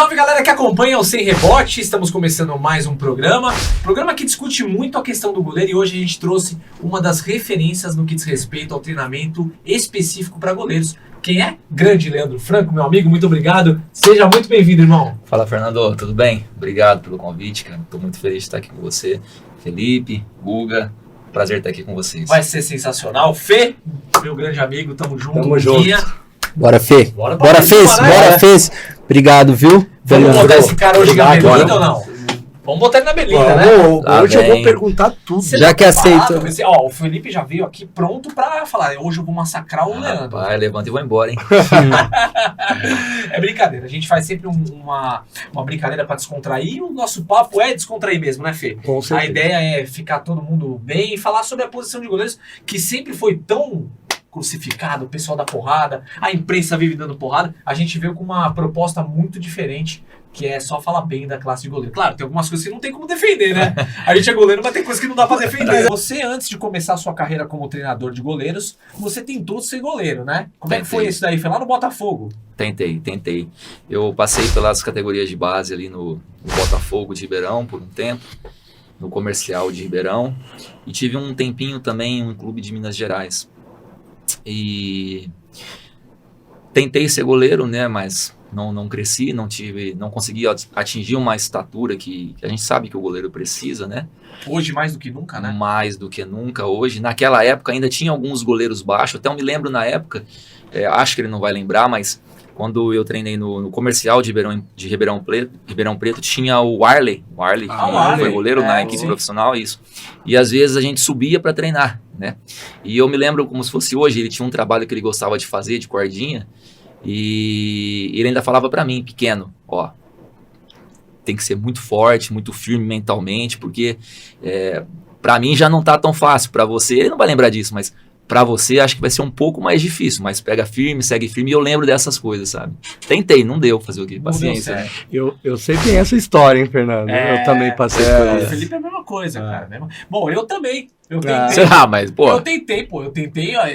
salve galera que acompanha o Sem Rebote, estamos começando mais um programa que discute muito a questão do goleiro e hoje a gente trouxe uma das referências no que diz respeito ao treinamento específico para goleiros. Quem é? Grande Leandro Franco, meu amigo, muito obrigado, seja muito bem-vindo, irmão. Fala, Fernando, tudo bem? Obrigado pelo convite, cara, estou muito feliz de estar aqui com você, Felipe, Guga, prazer estar aqui com vocês. Vai ser sensacional. Fê, meu grande amigo, tamo junto. Tamo junto. Bora, Fê. Bora, Fê. Obrigado, viu? Vamos botar esse cara hoje na Belinda ou não? Vamos botar ele na Belinda, né? Hoje eu vou perguntar tudo. Já que aceito. Ó, o Felipe já veio aqui pronto pra falar. Hoje eu vou massacrar o Leandro. Vai, levanta e vou embora, hein? É brincadeira. A gente faz sempre uma brincadeira pra descontrair. E o nosso papo é descontrair mesmo, né, Fê? Com certeza. A ideia é ficar todo mundo bem e falar sobre a posição de goleiros que sempre foi tão crucificado, o pessoal da porrada, a imprensa vive dando porrada. A gente veio com uma proposta muito diferente, que é só falar bem da classe de goleiro. Claro, tem algumas coisas que não tem como defender, né? A gente é goleiro, mas tem coisas que não dá pra defender. Você, antes de começar a sua carreira como treinador de goleiros, você tentou ser goleiro, né? Como é que foi isso daí? Foi lá no Botafogo? Tentei. Eu passei pelas categorias de base ali no Botafogo de Ribeirão por um tempo, no Comercial de Ribeirão, e tive um tempinho também em um clube de Minas Gerais. E tentei ser goleiro, né, mas não cresci, não consegui atingir uma estatura que a gente sabe que o goleiro precisa, né? Hoje mais do que nunca, né? Mais do que nunca hoje. Naquela época ainda tinha alguns goleiros baixos, até eu me lembro na época, acho que ele não vai lembrar, mas quando eu treinei no Comercial de Ribeirão Preto, tinha o Arley, que foi goleiro na equipe profissional, isso. E às vezes a gente subia para treinar, né? E eu me lembro como se fosse hoje, ele tinha um trabalho que ele gostava de fazer, de cordinha, e ele ainda falava para mim, pequeno, ó, tem que ser muito forte, muito firme mentalmente, porque para mim já não tá tão fácil, para você, ele não vai lembrar disso, mas pra você acho que vai ser um pouco mais difícil, mas pega firme, segue firme, e eu lembro dessas coisas, sabe? Tentei, não deu, fazer o quê? Paciência, né? Eu sei bem essa história, hein, Fernando? Eu também passei por isso. O Felipe é a mesma coisa, cara. Bom, eu também. Eu tentei. Será? Mas, pô. Eu tentei,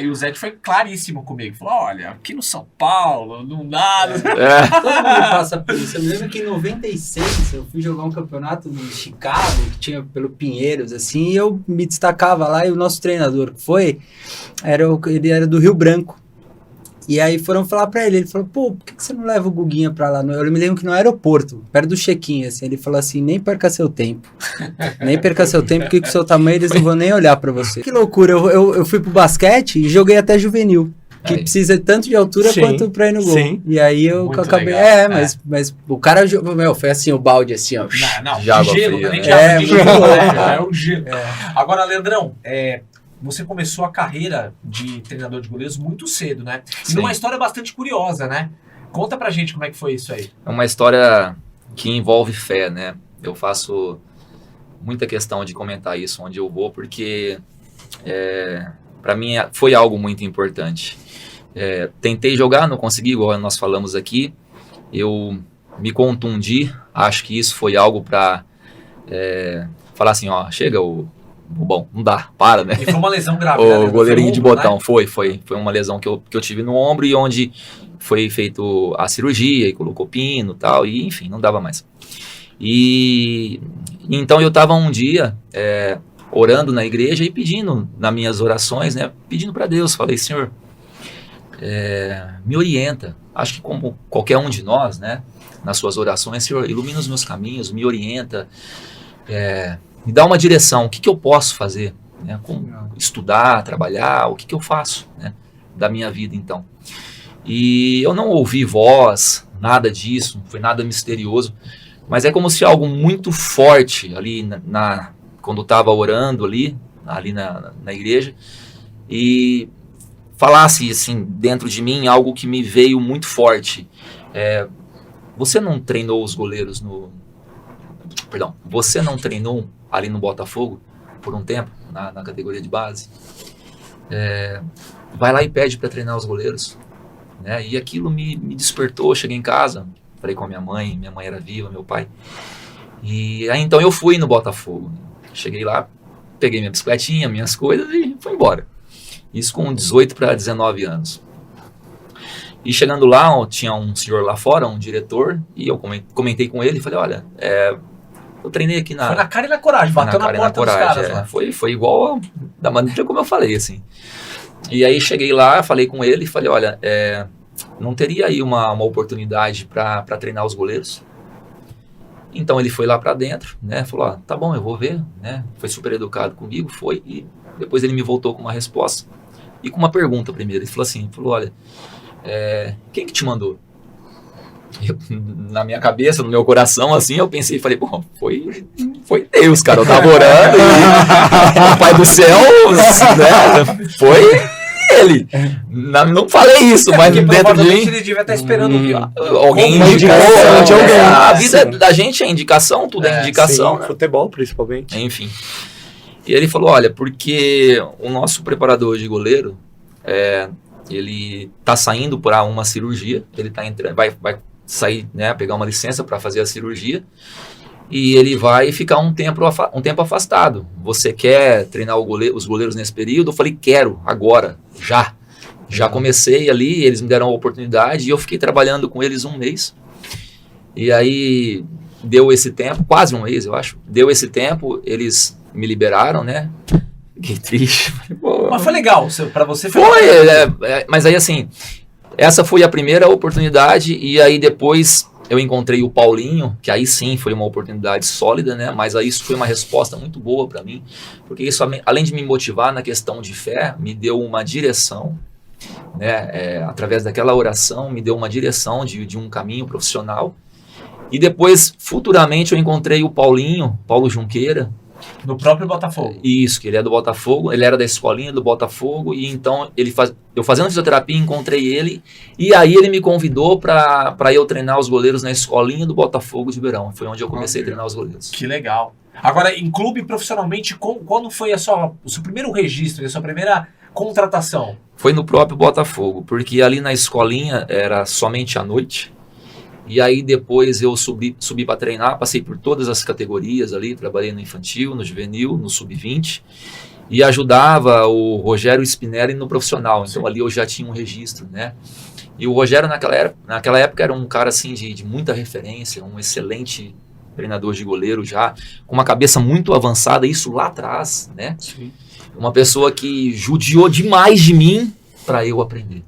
e o Zé foi claríssimo comigo. Falou, olha, aqui no São Paulo, não dá. Todo mundo passa por isso. Eu me lembro que em 96 eu fui jogar um campeonato no Chicago, que tinha pelo Pinheiros, assim, e eu me destacava lá, e o nosso treinador que foi, ele era do Rio Branco. E aí foram falar pra ele falou, pô, por que você não leva o Guguinha pra lá? Eu me lembro que no aeroporto, perto do check-in, assim, ele falou assim, nem perca seu tempo. Nem perca seu tempo, porque com o seu tamanho eles não vão nem olhar pra você. Que loucura, eu fui pro basquete e joguei até juvenil, que precisa tanto de altura quanto pra ir no gol. Sim. E aí eu acabei, mas o cara, foi assim, o balde assim, ó. Não, de água gelo, fria, nem né? de água, de é um gelo. Agora, Leandrão, você começou a carreira de treinador de goleiros muito cedo, né? E numa história bastante curiosa, né? Conta pra gente como é que foi isso aí. É uma história que envolve fé, né? Eu faço muita questão de comentar isso onde eu vou, porque para mim foi algo muito importante. Tentei jogar, não consegui, igual nós falamos aqui. Eu me contundi, acho que isso foi algo para falar assim, ó, chega bom, não dá, para, né? E foi uma lesão grave, né? O goleirinho de botão, né? Foi uma lesão que eu tive no ombro e onde foi feito a cirurgia e colocou pino e tal, e enfim, não dava mais. E então eu estava um dia orando na igreja e pedindo, nas minhas orações, né, pedindo para Deus, falei, Senhor, me orienta, acho que como qualquer um de nós, né, nas suas orações, Senhor, ilumina os meus caminhos, me orienta, me dá uma direção, o que eu posso fazer, né? Como estudar, trabalhar, o que eu faço, né? Da minha vida, então. E eu não ouvi voz, nada disso, não foi nada misterioso, mas é como se algo muito forte ali, quando eu estava orando ali na igreja, e falasse assim, dentro de mim, algo que me veio muito forte. Você não treinou os goleiros você não treinou ali no Botafogo por um tempo, na categoria de base? Vai lá e pede para treinar os goleiros, né? E aquilo me despertou. Cheguei em casa, falei com a minha mãe era viva, meu pai, e aí então eu fui no Botafogo. Cheguei lá, peguei minha bicicletinha, minhas coisas e fui embora. Isso com 18 para 19 anos. E chegando lá, tinha um senhor lá fora, um diretor, e eu comentei com ele e falei, olha, eu treinei aqui Foi na cara e na coragem, bateu na porta dos caras lá. Foi igual da maneira como eu falei, assim. E aí cheguei lá, falei com ele e falei, olha, não teria aí uma oportunidade para treinar os goleiros? Então ele foi lá para dentro, né? Falou, tá bom, eu vou ver, né? Foi super educado comigo, foi, e depois ele me voltou com uma resposta e com uma pergunta primeiro. Ele falou, olha, quem que te mandou? Na minha cabeça, no meu coração, assim, eu pensei e falei, bom, foi Deus, cara, eu tava orando e o Pai do Céu, né, foi ele. Não falei isso, mas dentro de mim... ele devia estar esperando alguém indicou, a vida da gente é indicação, tudo é indicação, sim, né? Futebol, principalmente. Enfim. E ele falou, olha, porque o nosso preparador de goleiro, ele tá saindo para uma cirurgia, ele tá entrando, vai sair, né, pegar uma licença para fazer a cirurgia, e ele vai ficar um tempo afastado. Você quer treinar os goleiros nesse período? Eu falei, quero, agora, já comecei ali, eles me deram a oportunidade, e eu fiquei trabalhando com eles um mês, e aí deu esse tempo, quase um mês eu acho, deu esse tempo, eles me liberaram, né? Fiquei triste. Mas foi legal, pra você foi. Mas aí assim, essa foi a primeira oportunidade, e aí depois eu encontrei o Paulinho, que aí sim foi uma oportunidade sólida, né? Mas aí isso foi uma resposta muito boa para mim, porque isso, além de me motivar na questão de fé, me deu uma direção, né? Através daquela oração, me deu uma direção de um caminho profissional. E depois, futuramente, eu encontrei o Paulo Junqueira. No próprio Botafogo. Isso, que ele é do Botafogo, ele era da escolinha do Botafogo, e então eu fazendo fisioterapia encontrei ele, e aí ele me convidou para eu treinar os goleiros na escolinha do Botafogo de Ribeirão. Foi onde eu comecei a treinar os goleiros. Que legal. Agora, em clube profissionalmente, quando foi o seu primeiro registro, a sua primeira contratação? Foi no próprio Botafogo, porque ali na escolinha era somente à noite. E aí depois eu subi para treinar, passei por todas as categorias ali, trabalhei no infantil, no juvenil, no sub-20, e ajudava o Rogério Spinelli no profissional. Então ali eu já tinha um registro, né? E o Rogério naquela época era um cara assim de muita referência, um excelente treinador de goleiro já, com uma cabeça muito avançada, isso lá atrás, né? Sim. Uma pessoa que judiou demais de mim para eu aprender.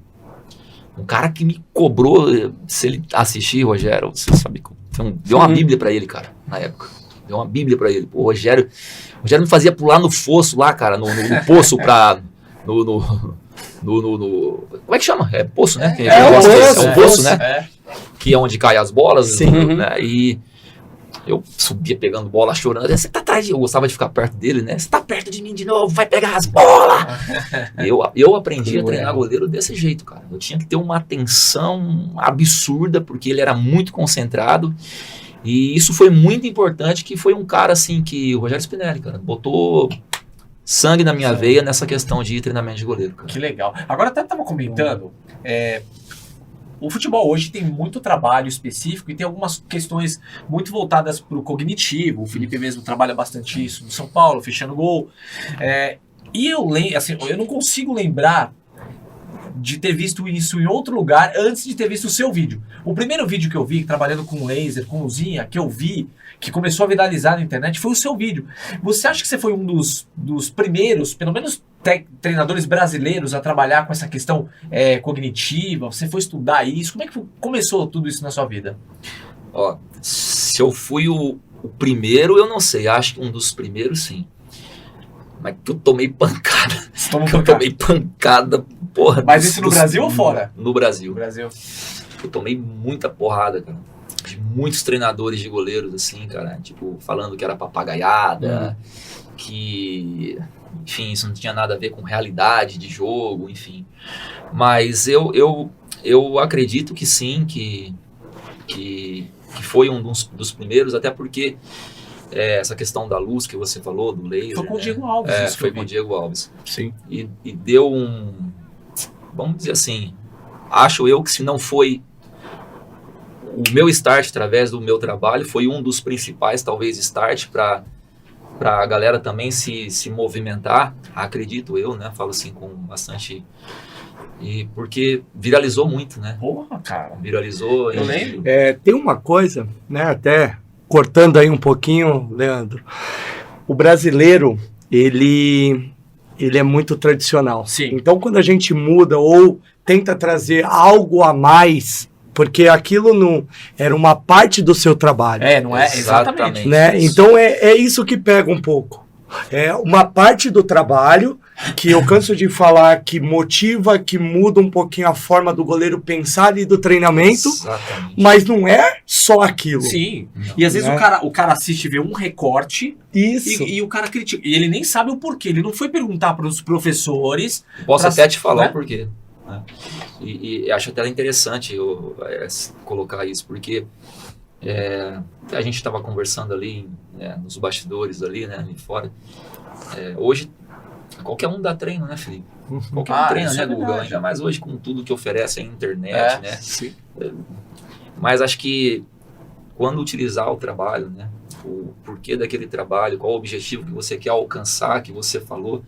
Um cara que me cobrou, se ele assistir, Rogério, você sabe, deu uma Bíblia pra ele, cara, na época. Deu uma Bíblia pra ele. Pô, o Rogério me fazia pular no fosso lá, cara, no poço pra... como é que chama? É poço, né? É um poço, né? Que é onde caem as bolas. Sim. Né? E eu subia pegando bola, chorando. Você tá atrás de... Eu gostava de ficar perto dele, né? Você tá perto de mim de novo, vai pegar as bolas! Eu aprendi a treinar goleiro desse jeito, cara. Eu tinha que ter uma atenção absurda, porque ele era muito concentrado. E isso foi muito importante, que foi um cara, assim, que o Rogério Spinelli, cara, botou sangue na minha veia nessa questão de treinamento de goleiro, cara. Que legal. Agora até tava comentando... O futebol hoje tem muito trabalho específico e tem algumas questões muito voltadas para o cognitivo. O Felipe mesmo trabalha bastante isso no São Paulo, fechando gol. E eu não consigo lembrar de ter visto isso em outro lugar antes de ter visto o seu vídeo. O primeiro vídeo que eu vi, trabalhando com laser, com luzinha, que eu vi, que começou a viralizar na internet, foi o seu vídeo. Você acha que você foi um dos primeiros, pelo menos treinadores brasileiros, a trabalhar com essa questão cognitiva? Você foi estudar isso? Como é que começou tudo isso na sua vida? Ó, se eu fui o primeiro, eu não sei. Acho que um dos primeiros, sim. Mas que eu tomei pancada. Eu tomei pancada, porra. Mas isso no Brasil ou fora? No Brasil. No Brasil. Eu tomei muita porrada, cara. De muitos treinadores de goleiros, assim, cara. Tipo, falando que era papagaiada, que... Enfim, isso não tinha nada a ver com realidade de jogo, enfim. Mas eu acredito que sim, que foi um dos primeiros, até porque essa questão da luz que você falou, do laser... Foi com o Diego Alves. Foi com o Diego Alves. Sim. E deu vamos dizer assim, acho eu que se não foi o meu start através do meu trabalho, foi um dos principais, talvez, start para para a galera também se movimentar, acredito eu, né? Falo assim com bastante... porque viralizou muito, né? Porra, cara. Viralizou. Eu lembro. Tem uma coisa, né? Até cortando aí um pouquinho, Leandro. O brasileiro, ele é muito tradicional. Sim. Então, quando a gente muda ou tenta trazer algo a mais, porque aquilo não era uma parte do seu trabalho. Não é? Exatamente. Né? Então, é isso que pega um pouco. É uma parte do trabalho que eu canso de falar que motiva, que muda um pouquinho a forma do goleiro pensar ali do treinamento, Exatamente. mas não é só aquilo. Sim. Não. E às vezes Né? o cara assiste e vê um recorte Isso. e o cara critica. E ele nem sabe o porquê. Ele não foi perguntar para os professores. Posso pra- até te falar né? o porquê. Né? E acho até interessante eu colocar isso, porque a gente estava conversando ali nos bastidores ali, né, ali fora. Hoje, qualquer um dá treino, né, Felipe? Qualquer um treina, isso né, é Google? verdade. Ainda mais hoje com tudo que oferece a internet, né? Sim. Mas acho que quando utilizar o trabalho, né, o porquê daquele trabalho, qual o objetivo que você quer alcançar, que você falou,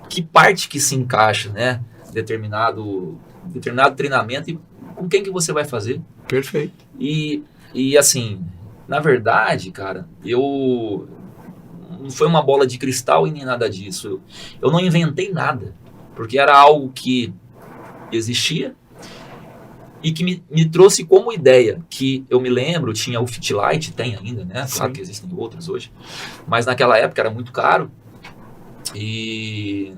que parte que se encaixa, né, determinado treinamento e com quem que você vai fazer. Perfeito. E assim, na verdade, cara, não foi uma bola de cristal e nem nada disso. Eu não inventei nada, porque era algo que existia e que me trouxe como ideia, que eu me lembro, tinha o Fitlight, tem ainda, né? Claro Sim. que existem outros hoje, mas naquela época era muito caro e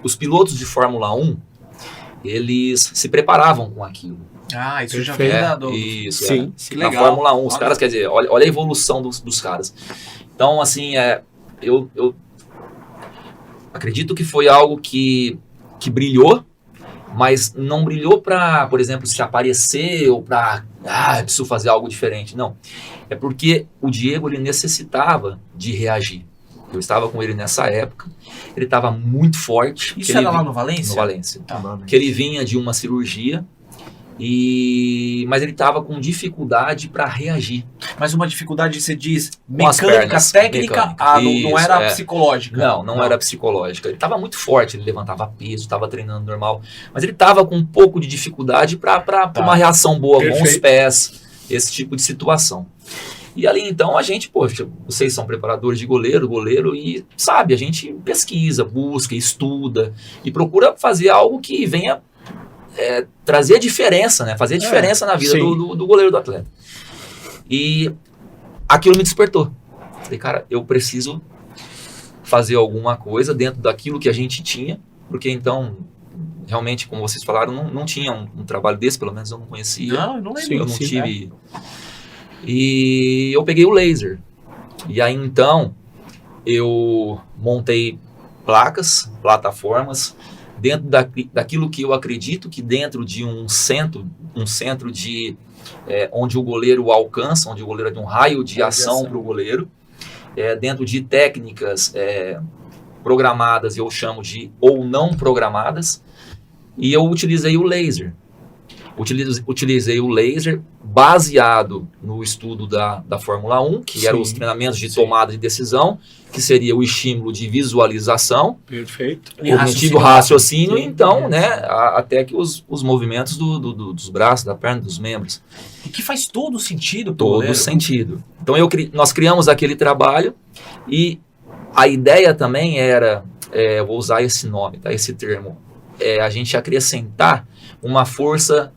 os pilotos de Fórmula 1, eles se preparavam com aquilo. Ah, isso já Perfeito. vem Isso, Sim. Que na legal. Fórmula 1, os Olha. caras, quer dizer, olha a evolução dos caras. Então, assim, eu acredito que foi algo que brilhou, mas não brilhou para, por exemplo, se aparecer ou para, preciso fazer algo diferente. Não. É porque o Diego, ele necessitava de reagir. Eu estava com ele nessa época, ele estava muito forte. Isso ele era lá vi- no Valência? No Valência. Tá. Que ele vinha de uma cirurgia, mas ele estava com dificuldade para reagir. Mas uma dificuldade, você diz, Com as mecânica, pernas, técnica, mecânica. não Isso, era psicológica. Não era psicológica. Ele estava muito forte, ele levantava peso, estava treinando normal, mas ele estava com um pouco de dificuldade para uma reação boa com os Perfeito. pés, esse tipo de situação. E ali então a gente, poxa, vocês são preparadores de goleiro e sabe, a gente pesquisa, busca, estuda e procura fazer algo que venha trazer a diferença, né? Fazer a diferença na vida sim. do goleiro, do atleta. E aquilo me despertou. Falei, cara, eu preciso fazer alguma coisa dentro daquilo que a gente tinha, porque então, realmente, como vocês falaram, não tinha um trabalho desse, pelo menos eu não conhecia. Não, eu não lembro. Sim, Eu não sim, tive. E eu peguei o laser. E aí então eu montei plataformas dentro daquilo que eu acredito que dentro de um centro de onde o goleiro alcança, onde o goleiro tem um raio de ação para o goleiro, dentro de técnicas programadas, eu chamo de ou não programadas, e eu utilizei o laser. Utilizei o laser baseado no estudo da Fórmula 1, que eram os treinamentos de tomada de decisão, que seria o estímulo de visualização, Perfeito. cognitivo, raciocínio, Sim. então, né, até que os movimentos dos braços, da perna, dos membros. E que faz todo sentido pro Todo goleiro. sentido. Então nós criamos aquele trabalho e a ideia também era, vou usar esse nome, tá, esse termo, a gente acrescentar uma força,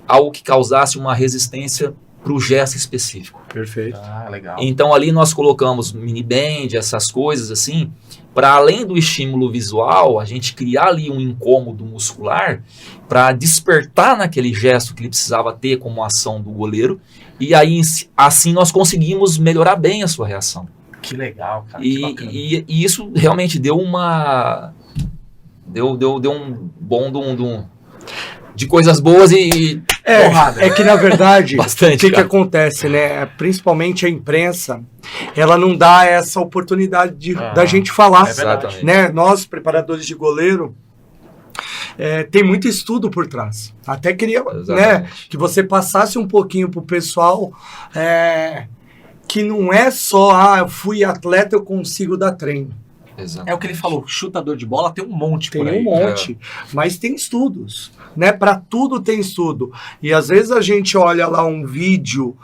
algo que causasse uma resistência para o gesto específico. Perfeito. Ah, legal. Então ali nós colocamos mini band, essas coisas assim, para além do estímulo visual, a gente criar ali um incômodo muscular para despertar naquele gesto que ele precisava ter como ação do goleiro, e aí assim nós conseguimos melhorar bem a sua reação. Que legal, cara. Que bacana. E isso realmente deu deu um bom de coisas boas e porrada. É que na verdade, Bastante, o que cara. acontece, né? Principalmente a imprensa, ela não dá essa oportunidade da gente falar. É verdade. Exatamente. Né? Nós, preparadores de goleiro, tem muito estudo por trás. Até queria, né, Exatamente. que você passasse um pouquinho pro pessoal que não é só, eu fui atleta, eu consigo dar treino. Exato. É o que ele falou, chutador de bola tem um monte Tem por aí. um monte, mas tem estudos, né? Para tudo tem estudo. E às vezes a gente olha lá um vídeo,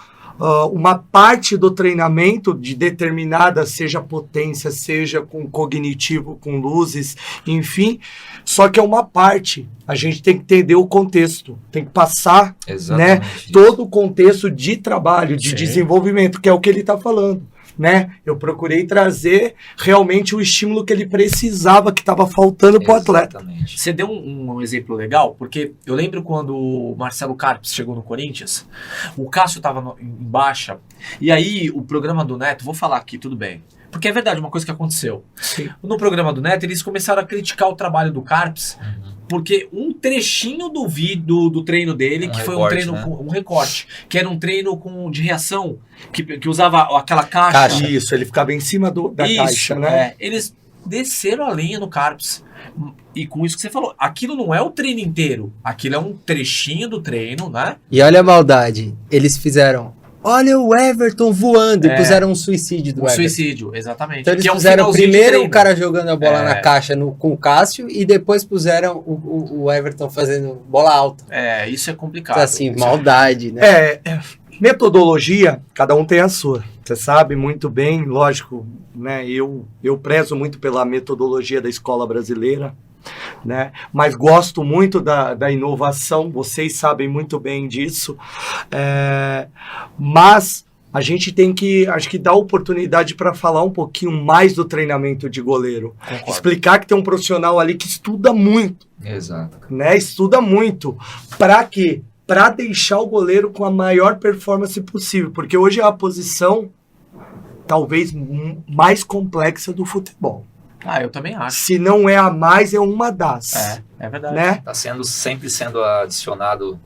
uma parte do treinamento de determinada, seja potência, seja com cognitivo, com luzes, enfim, só que é uma parte. A gente tem que entender o contexto, tem que passar, né, todo o contexto de trabalho, de desenvolvimento, que é o que ele está falando. Né? Eu procurei trazer realmente o estímulo que ele precisava, que estava faltando para o atleta. Você deu um exemplo legal, porque eu lembro quando o Marcelo Carpes chegou no Corinthians, o Cássio estava em baixa, e aí o programa do Neto, vou falar aqui, tudo bem, porque é verdade, uma coisa que aconteceu. Sim. No programa do Neto, eles começaram a criticar o trabalho do Carpes, porque um trechinho do vídeo do treino dele, que foi um treino, né? um recorte, que era um treino de reação, que usava aquela caixa. Isso, ele ficava em cima da caixa, né? É, eles desceram a linha no Carpes. E com isso que você falou, aquilo não é o treino inteiro, aquilo é um trechinho do treino, né? E olha a maldade, eles fizeram, olha o Everton voando, e puseram um suicídio do Um Everton. suicídio, exatamente. Então eles que é um puseram finalzinho de primeiro treino. o cara jogando a bola É. na caixa com o Cássio, e depois puseram o Everton fazendo bola alta. É, isso é complicado. Então, assim, maldade, né? Metodologia, cada um tem a sua. Você sabe muito bem, lógico, né? Eu prezo muito pela metodologia da escola brasileira, né? Mas gosto muito da inovação, vocês sabem muito bem disso. Mas a gente tem que, acho que, dar oportunidade para falar um pouquinho mais do treinamento de goleiro. Concordo. Explicar que tem um profissional ali que estuda muito, Exato. né? Estuda muito. Para quê? Para deixar o goleiro com a maior performance possível, porque hoje é a posição talvez mais complexa do futebol. Ah, eu também acho. Se não é a mais, é uma das. É verdade. Né? Tá sempre sendo adicionado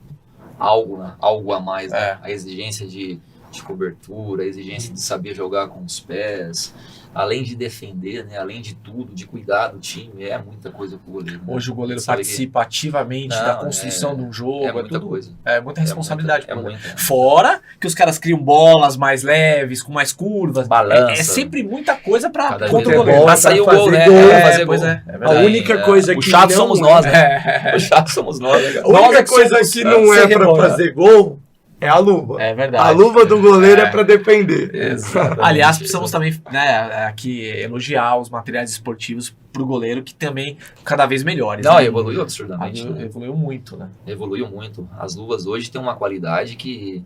algo, né? Algo a mais, né? É. A exigência de cobertura, a exigência de saber jogar com os pés, além de defender, né? Além de tudo, de cuidar do time, é muita coisa pro goleiro. Né? Hoje o goleiro Sabe participa ativamente Não, da construção de um jogo. é muita tudo, coisa. É muita responsabilidade. É pro muita. goleiro. Fora que os caras criam bolas mais leves, com mais curvas. Balança. É sempre muita coisa pra Cada contra o vez goleiro. bola, Pra sair o pra gol, fazer né? gol. Pra fazer Pois gol. é A verdade. única coisa O que chato não somos é- nós, né? O chato somos nós, né, cara? A única Nós é que coisa somos- que não é sem para rebola. fazer gol é a luva. É verdade. A luva do goleiro é, É. para defender. Exatamente. Aliás, precisamos também, né, aqui elogiar os materiais esportivos pro goleiro, que também cada vez melhores. Não, né? evoluiu absurdamente. né? Evoluiu muito, né? Evoluiu muito. As luvas hoje têm uma qualidade que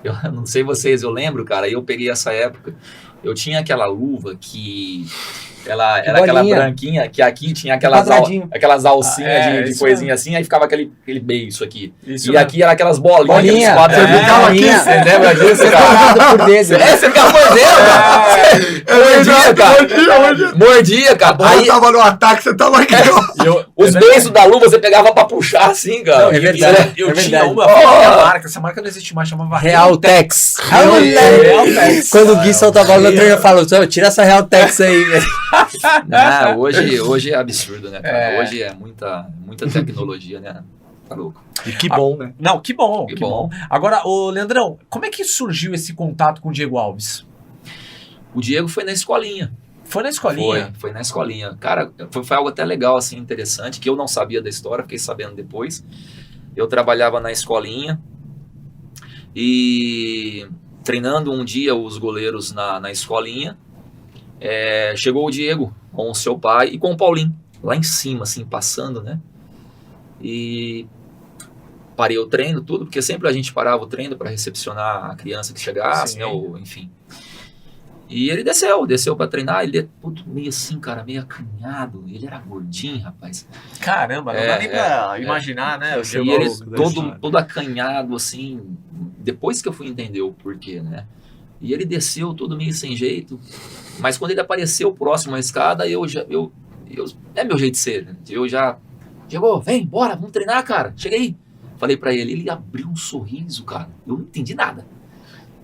eu não sei vocês, eu lembro, cara, eu peguei essa época, eu tinha aquela luva que ela era aquela Bolinha. branquinha, que aqui tinha aquelas, Quadradinho. aquelas alcinhas Ah, é, de isso coisinha assim, aí ficava aquele beiço aqui. Isso E mesmo. aqui era aquelas bolinhas, Bolinha. aqueles quadros. É, ficava aqui, bolinha. você lembra disso, cara? Separado por dedo. Você ficava mordendo, cara. Mordia, cara. Mordia, A cara. bola Aí, tava no ataque, você tava aqui, ó. os beiços da luva você pegava pra puxar assim, cara. Não, é e- verdade, Eu é tinha verdade. uma marca, essa marca não existe mais, chamava Realtex. Realtex. Quando o Gui solta a bola no treino, eu falo, tira essa Realtex aí, velho. Não, hoje é absurdo, né, cara? É. Hoje é muita tecnologia, né? Tá louco. E que bom, né? Não, que bom, Que que bom. bom. Agora, ô Leandrão, como é que surgiu esse contato com o Diego Alves? O Diego foi na escolinha. Foi na escolinha? Foi na escolinha. Cara, foi algo até legal, assim, interessante, que eu não sabia da história, fiquei sabendo depois. Eu trabalhava na escolinha e treinando um dia os goleiros na escolinha, chegou o Diego com o seu pai e com o Paulinho, lá em cima, assim, passando, né? E parei o treino, tudo, porque sempre a gente parava o treino para recepcionar a criança que chegasse, Sim. né? Ou, enfim. E ele desceu para treinar, ele é todo meio assim, cara, meio acanhado, ele era gordinho, rapaz. Caramba, não dá nem pra imaginar, né? O E Diego ele Alves. todo acanhado, assim, depois que eu fui entender o porquê, né? E ele desceu todo meio sem jeito, mas quando ele apareceu próximo à escada, é meu jeito de ser, né? Eu já, chegou, vem, bora, vamos treinar, cara, chega aí. Falei pra ele abriu um sorriso, cara, eu não entendi nada.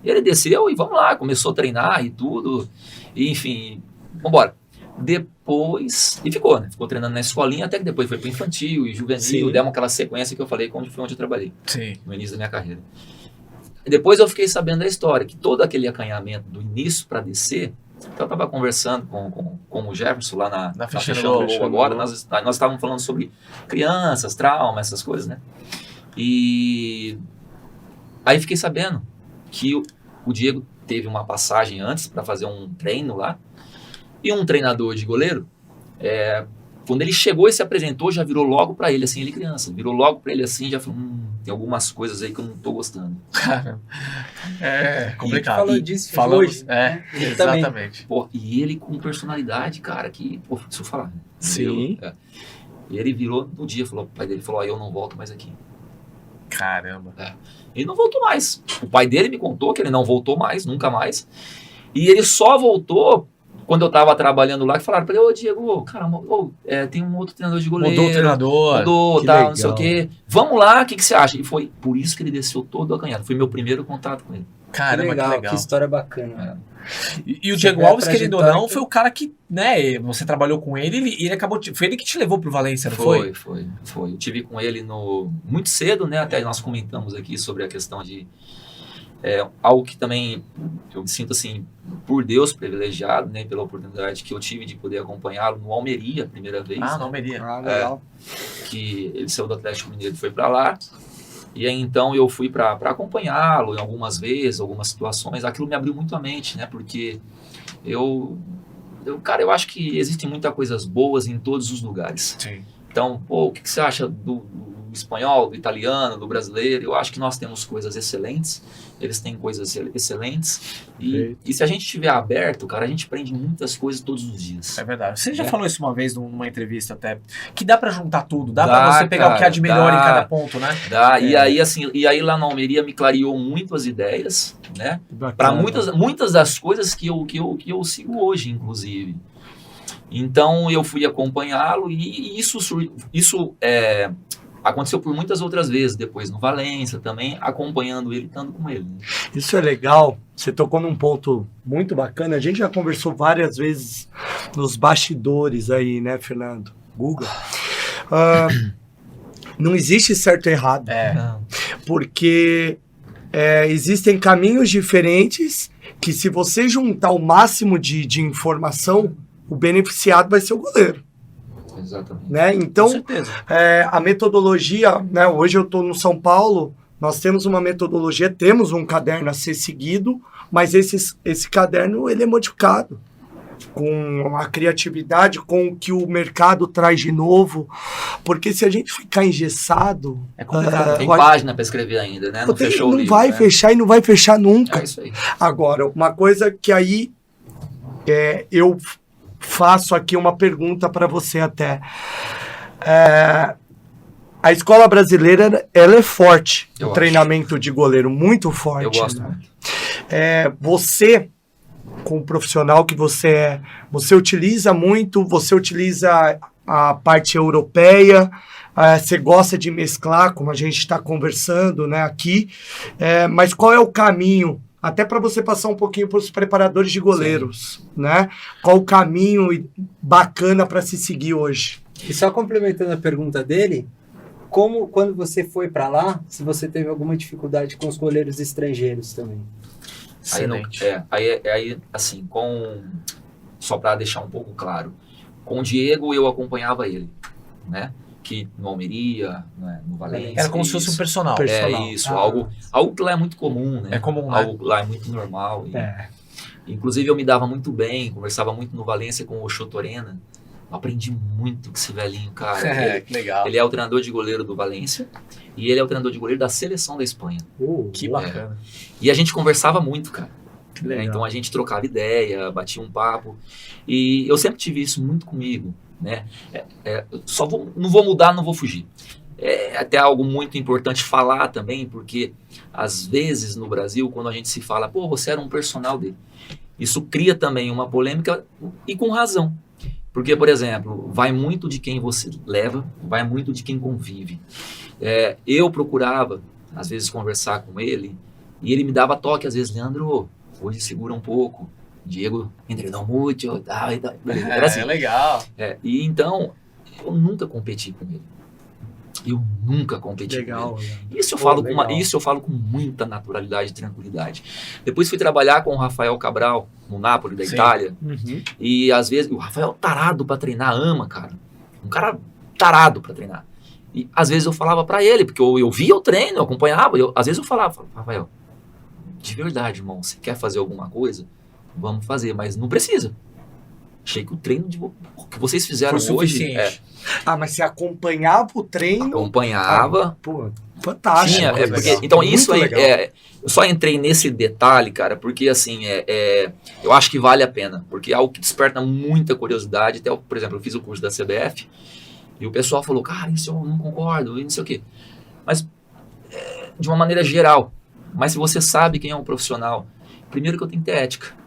Ele desceu e vamos lá, começou a treinar e tudo, e, enfim, vambora. Depois, e ficou, né? Ficou treinando na escolinha, até que depois foi pro infantil e juvenil, Sim. demos aquela sequência que eu falei, foi onde eu trabalhei, Sim. no início da minha carreira. Depois eu fiquei sabendo da história, que todo aquele acanhamento do início para descer, então eu estava conversando com o Jefferson lá na Fechando Fechando Gol. Gol agora, nós estávamos falando sobre crianças, trauma, essas coisas, né? E aí fiquei sabendo que o Diego teve uma passagem antes para fazer um treino lá, e um treinador de goleiro, quando ele chegou e se apresentou, já virou logo pra ele, assim, ele criança, virou logo pra ele assim, já falou, tem algumas coisas aí que eu não tô gostando. Cara, é E complicado. falou disso Falamos, hoje, né? Ele também. exatamente. Pô, e ele com personalidade, cara, que, pô, deixa eu falar. Né? Sim. E ele virou no dia, falou, o pai dele falou, eu não volto mais aqui. Caramba. Ele não voltou mais. O pai dele me contou que ele não voltou mais, nunca mais. E ele só voltou quando eu tava trabalhando lá, que falaram pra ele, ô Diego, caramba, tem um outro treinador de goleiro. Mudou o treinador. Mudou, Que tal, legal. não sei o quê. Vamos lá, o que você acha? E foi por isso que ele desceu todo acanhado. Foi meu primeiro contato com ele. Caramba, que legal. Que história bacana. E o Você Diego vê a Alves, querendo ou não, trajetória foi o cara que, né, você trabalhou com ele e ele acabou, foi ele que te levou pro Valência, não foi? Foi. Eu tive com ele muito cedo, né? Até nós comentamos aqui sobre a questão de algo que também eu me sinto assim, por Deus, privilegiado, né? Pela oportunidade que eu tive de poder acompanhá-lo no Almeria, a primeira vez. Ah, né? não, Almeria. Ah, legal. Que ele saiu do Atlético Mineiro e foi para lá. E aí, então eu fui para acompanhá-lo em algumas vezes, algumas situações. Aquilo me abriu muito a mente, né? Porque cara, eu acho que existem muitas coisas boas em todos os lugares. Sim. Então, pô, o que você acha do espanhol, do italiano, do brasileiro? Eu acho que nós temos coisas excelentes, eles têm coisas excelentes. E se a gente estiver aberto, cara, a gente aprende muitas coisas todos os dias. É verdade. Você já É. falou isso uma vez numa entrevista até, que dá pra juntar tudo, dá Dá, pra você pegar o que há cara, de melhor em dá. cada ponto, né? Tá? E aí, assim, lá na Almeria me clareou muito as ideias, né? Para muitas das coisas que eu sigo hoje, inclusive. Então eu fui acompanhá-lo e isso aconteceu por muitas outras vezes, depois no Valência também, acompanhando ele, estando com ele. Né? Isso é legal. Você tocou num ponto muito bacana. A gente já conversou várias vezes nos bastidores aí, né, Fernando? Guga. Não existe certo e errado. Porque existem caminhos diferentes que, se você juntar o máximo de informação, o beneficiado vai ser o goleiro. Exatamente. Né? Com Então, certeza. a metodologia, né? Hoje eu estou no São Paulo, nós temos uma metodologia, temos um caderno a ser seguido, mas esse caderno ele é modificado com a criatividade, com o que o mercado traz de novo, porque se a gente ficar engessado, É complicado. Tem página para escrever ainda, né? Não fechou o não livro, vai né? fechar e não vai fechar nunca. É isso aí. Agora, uma coisa que aí eu faço aqui uma pergunta para você até. A escola brasileira, ela é forte, Eu o acho. treinamento de goleiro, muito forte. Eu gosto né? muito. Você, com o profissional que você é, você utiliza a parte europeia, você gosta de mesclar, como a gente está conversando, né, aqui, mas qual é o caminho, até para você passar um pouquinho para os preparadores de goleiros, né? Qual o caminho bacana para se seguir hoje? E só complementando a pergunta dele, quando você foi para lá, se você teve alguma dificuldade com os goleiros estrangeiros também? Excelente. Aí, assim, só para deixar um pouco claro, com o Diego eu acompanhava ele, né? Que no Almeria, né? No Valência. Era como se fosse um personal. Personal. É isso, algo que lá é muito comum, né? É comum, né? Algo que lá é muito normal. Inclusive eu me dava muito bem, conversava muito no Valência com o Chotorena. Aprendi muito com esse velhinho, cara. Que legal. Ele é o treinador de goleiro do Valência e ele é o treinador de goleiro da seleção da Espanha. Que bacana. E a gente conversava muito, cara. Que legal. Então a gente trocava ideia, batia um papo. E eu sempre tive isso muito comigo, né? Não vou mudar, não vou fugir. É até algo muito importante falar também, porque às vezes no Brasil, quando a gente se fala, pô, você era um personal dele, isso cria também uma polêmica e com razão. Porque, por exemplo, vai muito de quem você leva, vai muito de quem convive. Eu procurava, às vezes, conversar com ele, e ele me dava toque, às vezes, Leandro, hoje segura um pouco, Diego entregou muito, tal. Era assim. legal. E então, eu nunca competi com ele. Eu nunca competi com ele. Legal. Isso eu, Pô, falo legal. isso eu falo com muita naturalidade e tranquilidade. Depois fui trabalhar com o Rafael Cabral, no Napoli, da Sim. Itália. Uhum. E às vezes, o Rafael tarado pra treinar, ama, cara. Um cara tarado pra treinar. E às vezes eu falava pra ele, porque eu via o treino, eu acompanhava. Às vezes eu falava, Rafael, de verdade, irmão, você quer fazer alguma coisa? Vamos fazer, mas não precisa. Achei que o treino que vocês fizeram Foi hoje suficiente. Mas você acompanhava o treino? acompanhava. Pô, fantástico. Tinha, muito porque, legal. então Muito isso aí, legal. eu só entrei nesse detalhe, cara, porque assim, eu acho que vale a pena, porque é algo que desperta muita curiosidade. Até, por exemplo, eu fiz o curso da CBF e o pessoal falou, cara, isso eu não concordo, e não sei o quê. Mas, de uma maneira geral, mas se você sabe quem é um profissional, primeiro que eu tenho que ter ética.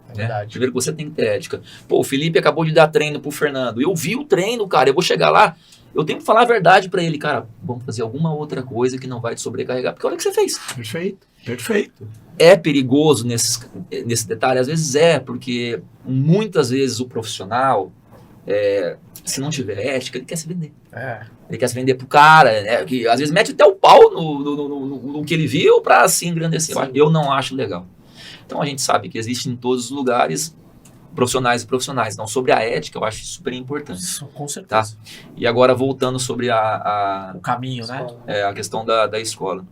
É verdade. Primeiro que você tem que ter ética. Pô, o Felipe acabou de dar treino pro Fernando. Eu vi o treino, cara. Eu vou chegar lá, eu tenho que falar a verdade pra ele. Cara, vamos fazer alguma outra coisa que não vai te sobrecarregar. Porque olha o que você fez. Perfeito, perfeito. É perigoso nesse detalhe? Às vezes porque muitas vezes o profissional, se não tiver ética, ele quer se vender. Ele quer se vender pro cara, né? Que às vezes mete até o pau no que ele viu pra se engrandecer. Eu não acho legal. Então a gente sabe que existe em todos os lugares profissionais e profissionais. Então sobre a ética eu acho super importante. Isso, com certeza. E agora voltando sobre O caminho, né? a questão da escola.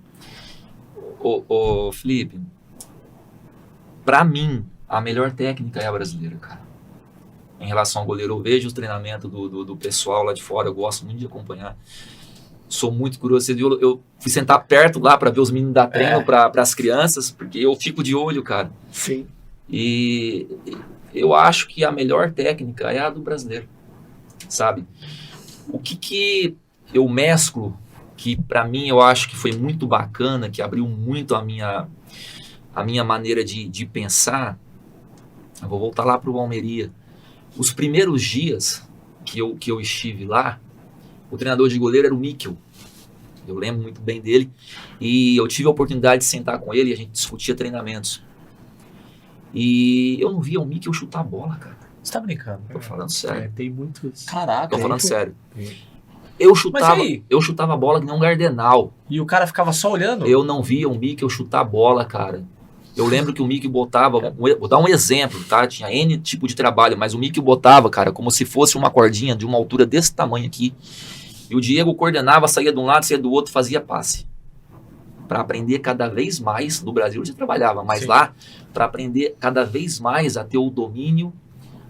Ô Felipe, pra mim a melhor técnica é a brasileira, cara. Em relação ao goleiro, eu vejo os treinamentos do pessoal lá de fora, eu gosto muito de acompanhar. Sou muito curioso. Você viu, eu fui sentar perto lá para ver os meninos dar treino para as crianças, porque eu fico de olho, cara. Sim. E eu acho que a melhor técnica é a do brasileiro, sabe? O que eu mesclo, que para mim eu acho que foi muito bacana, que abriu muito a minha maneira de pensar, eu vou voltar lá para o Almeria. Os primeiros dias que eu estive lá, o treinador de goleiro era o Mikel. Eu lembro muito bem dele. E eu tive a oportunidade de sentar com ele e a gente discutia treinamentos. E eu não via o Mikel chutar a bola, cara. Você tá brincando? Tô falando sério. Tem muitos. Caraca. Tô falando sério. Tem. Eu Mas e aí? chutava a bola que nem um gardenal. E o cara ficava só olhando? Eu não via o Mikel chutar a bola, cara. Eu lembro que o Mikel botava, vou dar um exemplo, tá? Tinha N tipo de trabalho, mas o Mikel botava, cara, como se fosse uma cordinha de uma altura desse tamanho aqui. E o Diego coordenava, saía de um lado, saía do outro, fazia passe. Para aprender cada vez mais, no Brasil já trabalhava, mas Sim. lá, para aprender cada vez mais a ter o domínio,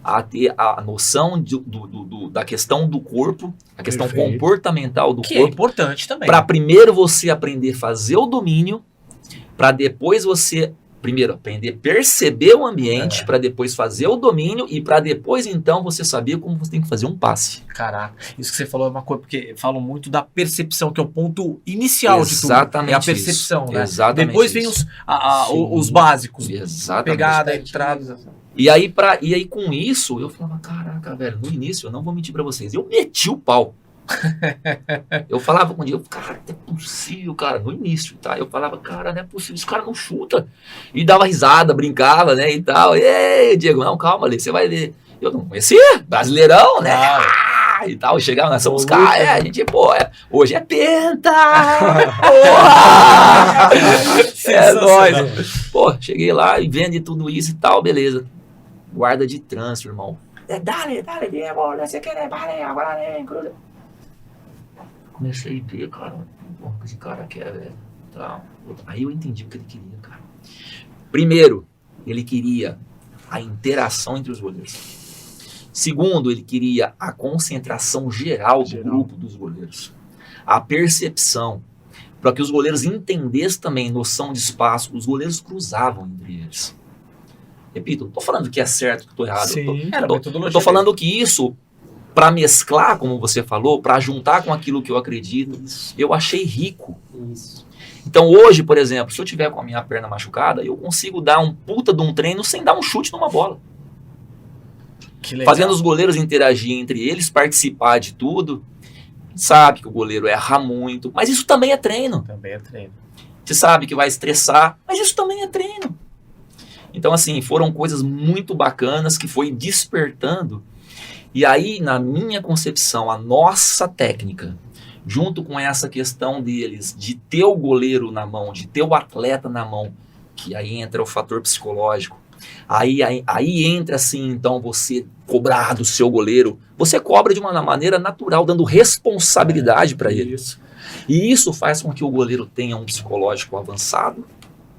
a ter a noção da questão do corpo, a questão Perfeito. comportamental do Que é corpo. importante também. Para primeiro você aprender a fazer o domínio, para depois você primeiro aprender a perceber o ambiente, para depois fazer o domínio e para depois então você saber como você tem que fazer um passe. Caraca, isso que você falou é uma coisa, porque falam muito da percepção, que é o ponto inicial de tudo. Exatamente É a percepção, isso. né? Exatamente Depois vem isso. os básicos. Exatamente. Pegada, entrada. E aí com isso eu falava, caraca, velho, no início eu não vou mentir para vocês, eu meti o pau. Eu falava com o Diego, cara, não é possível, cara, no início, tá? Eu falava, cara, não é possível, esse cara não chuta. E dava risada, brincava, né, e tal. Ei, Diego, não, calma ali, você vai ver. Eu não conhecia, brasileirão, né? E tal, chegava, nós somos caras, a gente, pô, hoje é penta! Porra! É nóis. Pô, cheguei lá e vende tudo isso e tal, beleza. Guarda de trânsito, irmão. Dale, Diego, não sei o que, vale, agora vem, cruza. Comecei a ver, cara, o que esse cara quer, velho. Tá. Aí eu entendi o que ele queria, cara. Primeiro, ele queria a interação entre os goleiros. Segundo, ele queria a concentração geral do grupo dos goleiros. A percepção. Para que os goleiros entendessem também noção de espaço. Os goleiros cruzavam entre eles. Repito, não estou falando que é certo, que estou errado. Sim. Eu estou falando que isso, para mesclar, como você falou, para juntar com aquilo que eu acredito, eu achei rico. Isso. Então hoje, por exemplo, se eu tiver com a minha perna machucada, eu consigo dar um puta de um treino sem dar um chute numa bola. Que legal. Fazendo os goleiros interagir entre eles, participar de tudo. Sabe que o goleiro erra muito, mas isso também é treino. Também é treino. Você sabe que vai estressar, mas isso também é treino. Então, assim, foram coisas muito bacanas que foi despertando. E aí, na minha concepção, a nossa técnica junto com essa questão deles de ter o goleiro na mão, de ter o atleta na mão, que aí entra o fator psicológico. Aí entra assim, então, você cobrar do seu goleiro. Você cobra de uma maneira natural, dando responsabilidade para ele. Isso. E isso faz com que o goleiro tenha um psicológico avançado.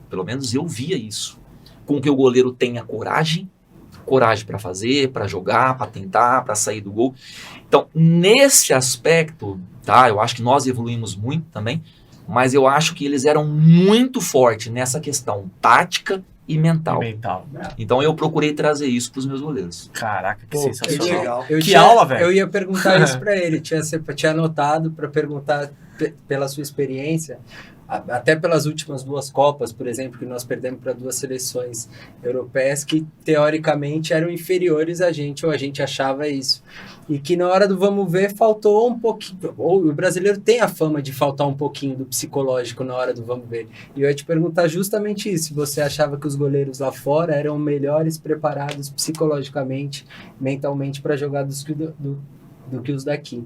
Pelo menos eu via isso. Com que o goleiro tenha coragem para fazer, para jogar, para tentar, para sair do gol. Então, nesse aspecto, tá, eu acho que nós evoluímos muito também, mas eu acho que eles eram muito fortes nessa questão tática e mental. Mental. Então, eu procurei trazer isso para os meus goleiros. Caraca, que Pô, que sensacional. legal. Que aula, velho. Eu ia perguntar isso pra ele, tinha anotado pra perguntar pela sua experiência, até pelas últimas 2 Copas, por exemplo, que nós perdemos para 2 seleções europeias que teoricamente eram inferiores a gente, ou a gente achava isso. E que na hora do vamos ver faltou um pouquinho, ou o brasileiro tem a fama de faltar um pouquinho do psicológico na hora do vamos ver. E eu ia te perguntar justamente isso, se você achava que os goleiros lá fora eram melhores preparados psicologicamente, mentalmente para jogar do que os daqui.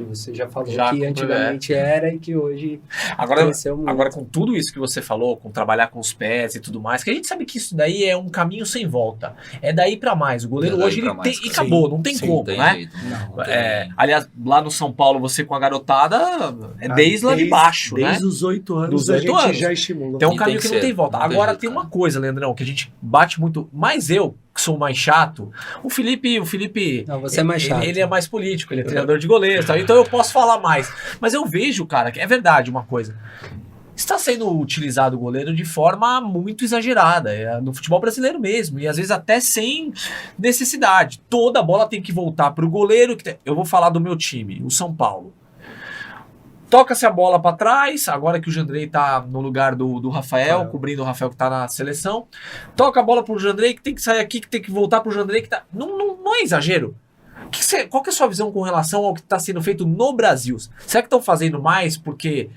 E você já falou que antigamente era e que hoje cresceu muito. Agora, com tudo isso que você falou, com trabalhar com os pés e tudo mais, que a gente sabe que isso daí é um caminho sem volta. É daí pra mais. O goleiro hoje, ele tem, e acabou, não tem como, né? Jeito, Aliás, lá no São Paulo, você com a garotada, desde lá de baixo, né? Desde os 8 anos, Dos a 8 gente anos. já estimula. Tem um E caminho tem que que não tem ser, volta. não tem Agora jeito, tem uma cara. coisa, Leandrão, que a gente bate muito, mais eu, que sou mais chato, o Felipe, Não, você é mais chato. ele é mais político, ele é treinador de goleiro, tá? Então eu posso falar mais. Mas eu vejo, cara, que é verdade uma coisa. Está sendo utilizado o goleiro de forma muito exagerada, no futebol brasileiro mesmo, e às vezes até sem necessidade. Toda a bola tem que voltar para o goleiro. Eu vou falar do meu time, o São Paulo. Toca-se a bola para trás, agora que o Jandrei tá no lugar do Rafael, cobrindo o Rafael que tá na seleção. Toca a bola pro Jandrei, que tem que sair aqui, que tem que voltar pro Jandrei, que tá... Não é exagero? Qual que é a sua visão com relação ao que está sendo feito no Brasil? Será que estão fazendo mais porque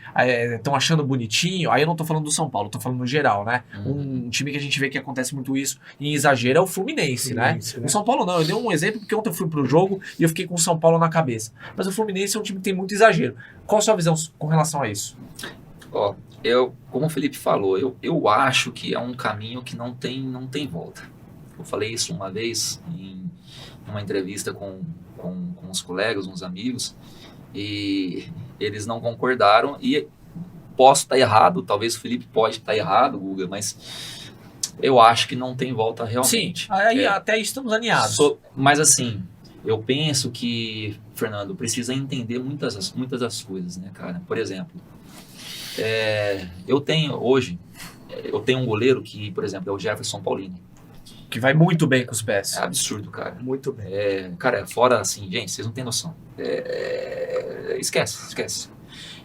estão achando bonitinho? Aí eu não estou falando do São Paulo, estou falando no geral, né? Um time que a gente vê que acontece muito isso em exagero é o Fluminense, né? O São Paulo não, eu dei um exemplo porque ontem eu fui pro jogo e eu fiquei com o São Paulo na cabeça. Mas o Fluminense é um time que tem muito exagero. Qual a sua visão com relação a isso? Ó, como o Felipe falou, eu acho que é um caminho que não tem volta. Eu falei isso uma vez em uma entrevista com uns colegas, uns amigos, e eles não concordaram, e posso estar errado, talvez o Felipe pode estar errado, Guga, mas eu acho que não tem volta realmente. Sim, aí até aí estamos alinhados. Mas assim, eu penso que, Fernando, precisa entender muitas das coisas, né, cara? Por exemplo, eu tenho um goleiro que, por exemplo, é o Jefferson Paulini. Que vai muito bem com os pés. É absurdo, cara. Muito bem. Cara, fora assim, gente, vocês não têm noção. Esquece.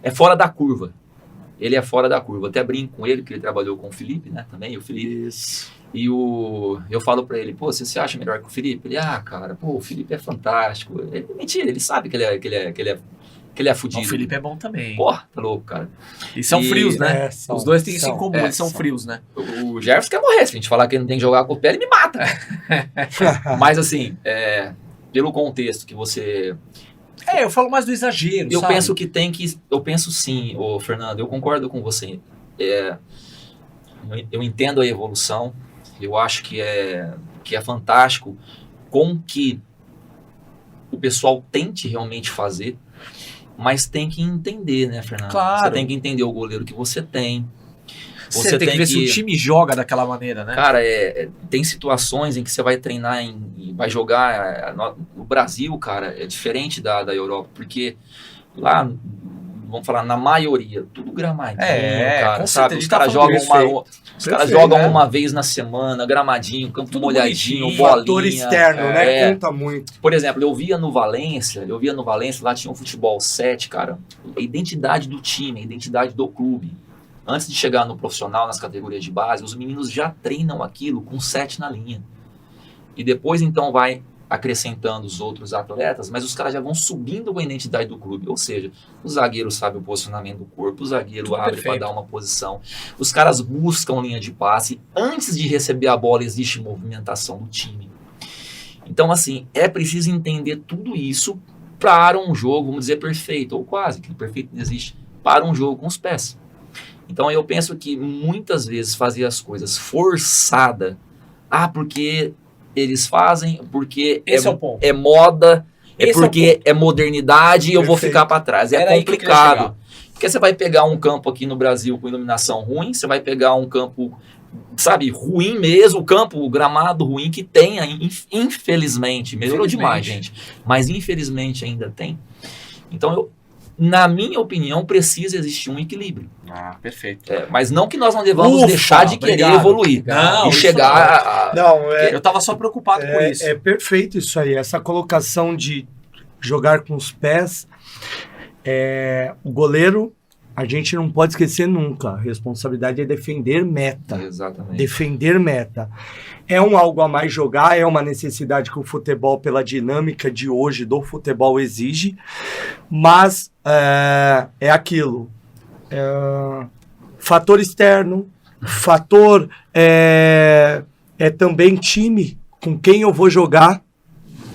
É fora da curva. Ele é fora da curva. Eu até brinco com ele, que ele trabalhou com o Felipe, né? Também, o Felipe. Isso. E eu falo pra ele, pô, você se acha melhor que o Felipe? Ele, cara, pô, o Felipe é fantástico. Mentira, ele sabe que ele é fudido. O Felipe é bom também. Porra, tá louco, cara. E são frios, né? São, os dois têm isso em comum, eles são são. frios, né? O Jefferson quer morrer. Se a gente falar que ele não tem que jogar com o pé, ele me mata. Mas assim, pelo contexto que você... Eu falo mais do exagero, Eu sabe? penso que eu penso sim, ô Fernando, eu concordo com você. Eu entendo a evolução, eu acho que é fantástico com que o pessoal tente realmente fazer, mas tem que entender, né, Fernando? Claro. Você tem que entender o goleiro que você tem. Você tem que ver se o time joga daquela maneira, né? Cara, tem situações em que você vai treinar e vai jogar. No Brasil, cara, é diferente da Europa, porque lá, vamos falar, na maioria, tudo gramadinho, cara, com sabe? certeza, Os caras Perfeito, jogam né? uma vez na semana, gramadinho, campo Tudo molhadinho, bonitinho. bolinha. Fator externo, né? Conta muito. Por exemplo, eu via no Valência, lá tinha um futebol 7, cara, a identidade do time, a identidade do clube. Antes de chegar no profissional, nas categorias de base, os meninos já treinam aquilo com 7 na linha. E depois, então, vai acrescentando os outros atletas, mas os caras já vão subindo com a identidade do clube. Ou seja, o zagueiro sabe o posicionamento do corpo, o zagueiro Tudo abre perfeito. para dar uma posição. Os caras buscam linha de passe. Antes de receber a bola, existe movimentação do time. Então, assim, é preciso entender tudo isso param um jogo, vamos dizer, perfeito, ou quase, que perfeito não existe, param um jogo com os pés. Então eu penso que muitas vezes fazer as coisas forçada, porque eles fazem, porque Esse é o ponto. é moda, Esse é o porque é modernidade e eu vou Perfeito. ficar para trás. É Era aí que eu queria complicado. chegar. Porque você vai pegar um campo aqui no Brasil com iluminação ruim, você vai pegar um campo, sabe, ruim mesmo, o gramado ruim que tem, infelizmente, melhorou demais, gente, mas infelizmente ainda tem. Então, na minha opinião, precisa existir um equilíbrio. Ah, perfeito. Mas não que nós não devamos Ufa, deixar de querer obrigado. evoluir Não, e isso chegar Não, Eu tava só preocupado com isso. É perfeito isso aí. Essa colocação de jogar com os pés. O goleiro, a gente não pode esquecer nunca. A responsabilidade é defender meta. Exatamente. Defender meta. É algo a mais jogar, é uma necessidade que o futebol, pela dinâmica de hoje do futebol, exige. Mas é aquilo. Fator externo, fator também time, com quem eu vou jogar.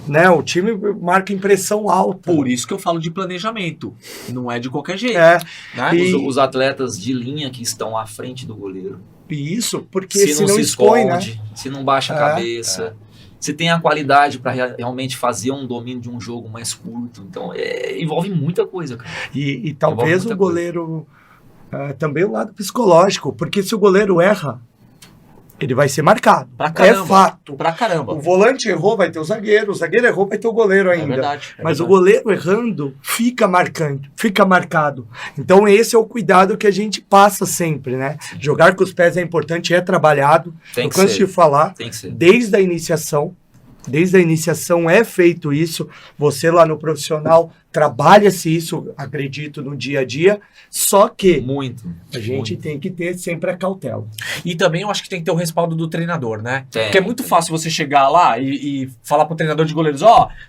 Né? O time marca impressão alta. Por isso que eu falo de planejamento. Não é de qualquer jeito. É, Né? E- Os atletas de linha que estão à frente do goleiro. e isso, porque Se não se expõe, esconde, né? se não baixa a cabeça, se tem a qualidade para realmente fazer um domínio de um jogo mais curto. Então, envolve muita coisa, cara. E talvez muita o goleiro também o lado psicológico, porque se o goleiro erra, ele vai ser marcado. Pra caramba. É fato. Pra caramba. O volante errou, vai ter o zagueiro errou, vai ter o goleiro É ainda. verdade. Mas o goleiro errando fica marcado. Então esse é o cuidado que a gente passa sempre, né? Jogar com os pés é importante, é trabalhado. Tem Eu que canso ser. de falar, Tem que ser. desde a iniciação é feito isso. Você lá no profissional trabalha-se isso, acredito, no dia a dia. Só que Muito. a gente tem que ter sempre a cautela. E também eu acho que tem que ter o respaldo do treinador, né? Tem. Porque é muito fácil você chegar lá e falar pro treinador de goleiros,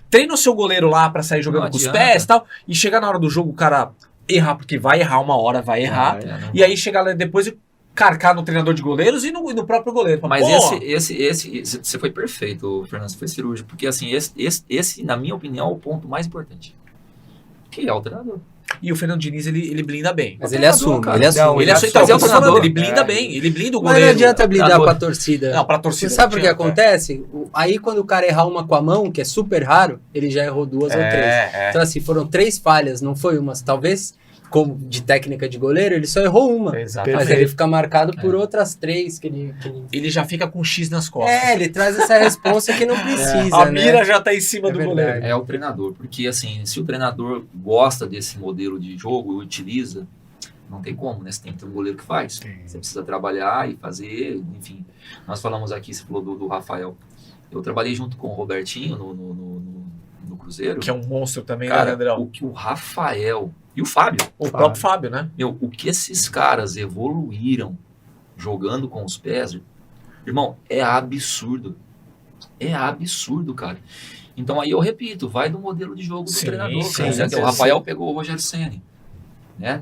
treina o seu goleiro lá pra sair jogando Não com os adianta. pés e tal, e chegar na hora do jogo o cara errar, porque vai errar uma hora, vai errar, Não. e aí chegar lá depois e carcar no treinador de goleiros e no próprio goleiro. Fala, Mas "Pô, esse você foi perfeito, Fernando, você foi cirúrgico, porque assim, esse, na minha opinião, é o ponto mais importante. Que é o treinador. E o Fernando Diniz, ele blinda bem. Mas ele assume, cara. ele assume. Não, Ele assume, assume. então, eu tô falando, treinador. ele blinda bem, ele blinda o Mas goleiro. não adianta blindar treinador. com a torcida. Não, pra torcida. Você sabe o que não adianta. acontece? Aí quando o cara errar uma com a mão, que é super raro, ele já errou duas ou três. Então assim, foram 3 falhas, não foi uma. Talvez, como de técnica de goleiro, ele só errou uma. Exatamente. Mas ele fica marcado por outras 3 que ele... Ele já fica com um X nas costas. Ele traz essa responsa que não precisa, A né? mira já tá em cima É do verdade. goleiro. É o treinador, porque assim, se o treinador gosta desse modelo de jogo e utiliza, não tem como, né? Você tem que ter um goleiro que faz. Você precisa trabalhar e fazer, enfim. Nós falamos aqui, você falou do Rafael. Eu trabalhei junto com o Robertinho no Cruzeiro. Que é um monstro também, né, Cara, Leandrão? o que o Rafael e o Fábio, O próprio Fábio, né? o que esses caras evoluíram jogando com os pés, irmão, é absurdo. É absurdo, cara. Então aí eu repito, vai do modelo de jogo do Sim, treinador, sim, cara. sim, O Rafael pegou o Rogério Ceni, né?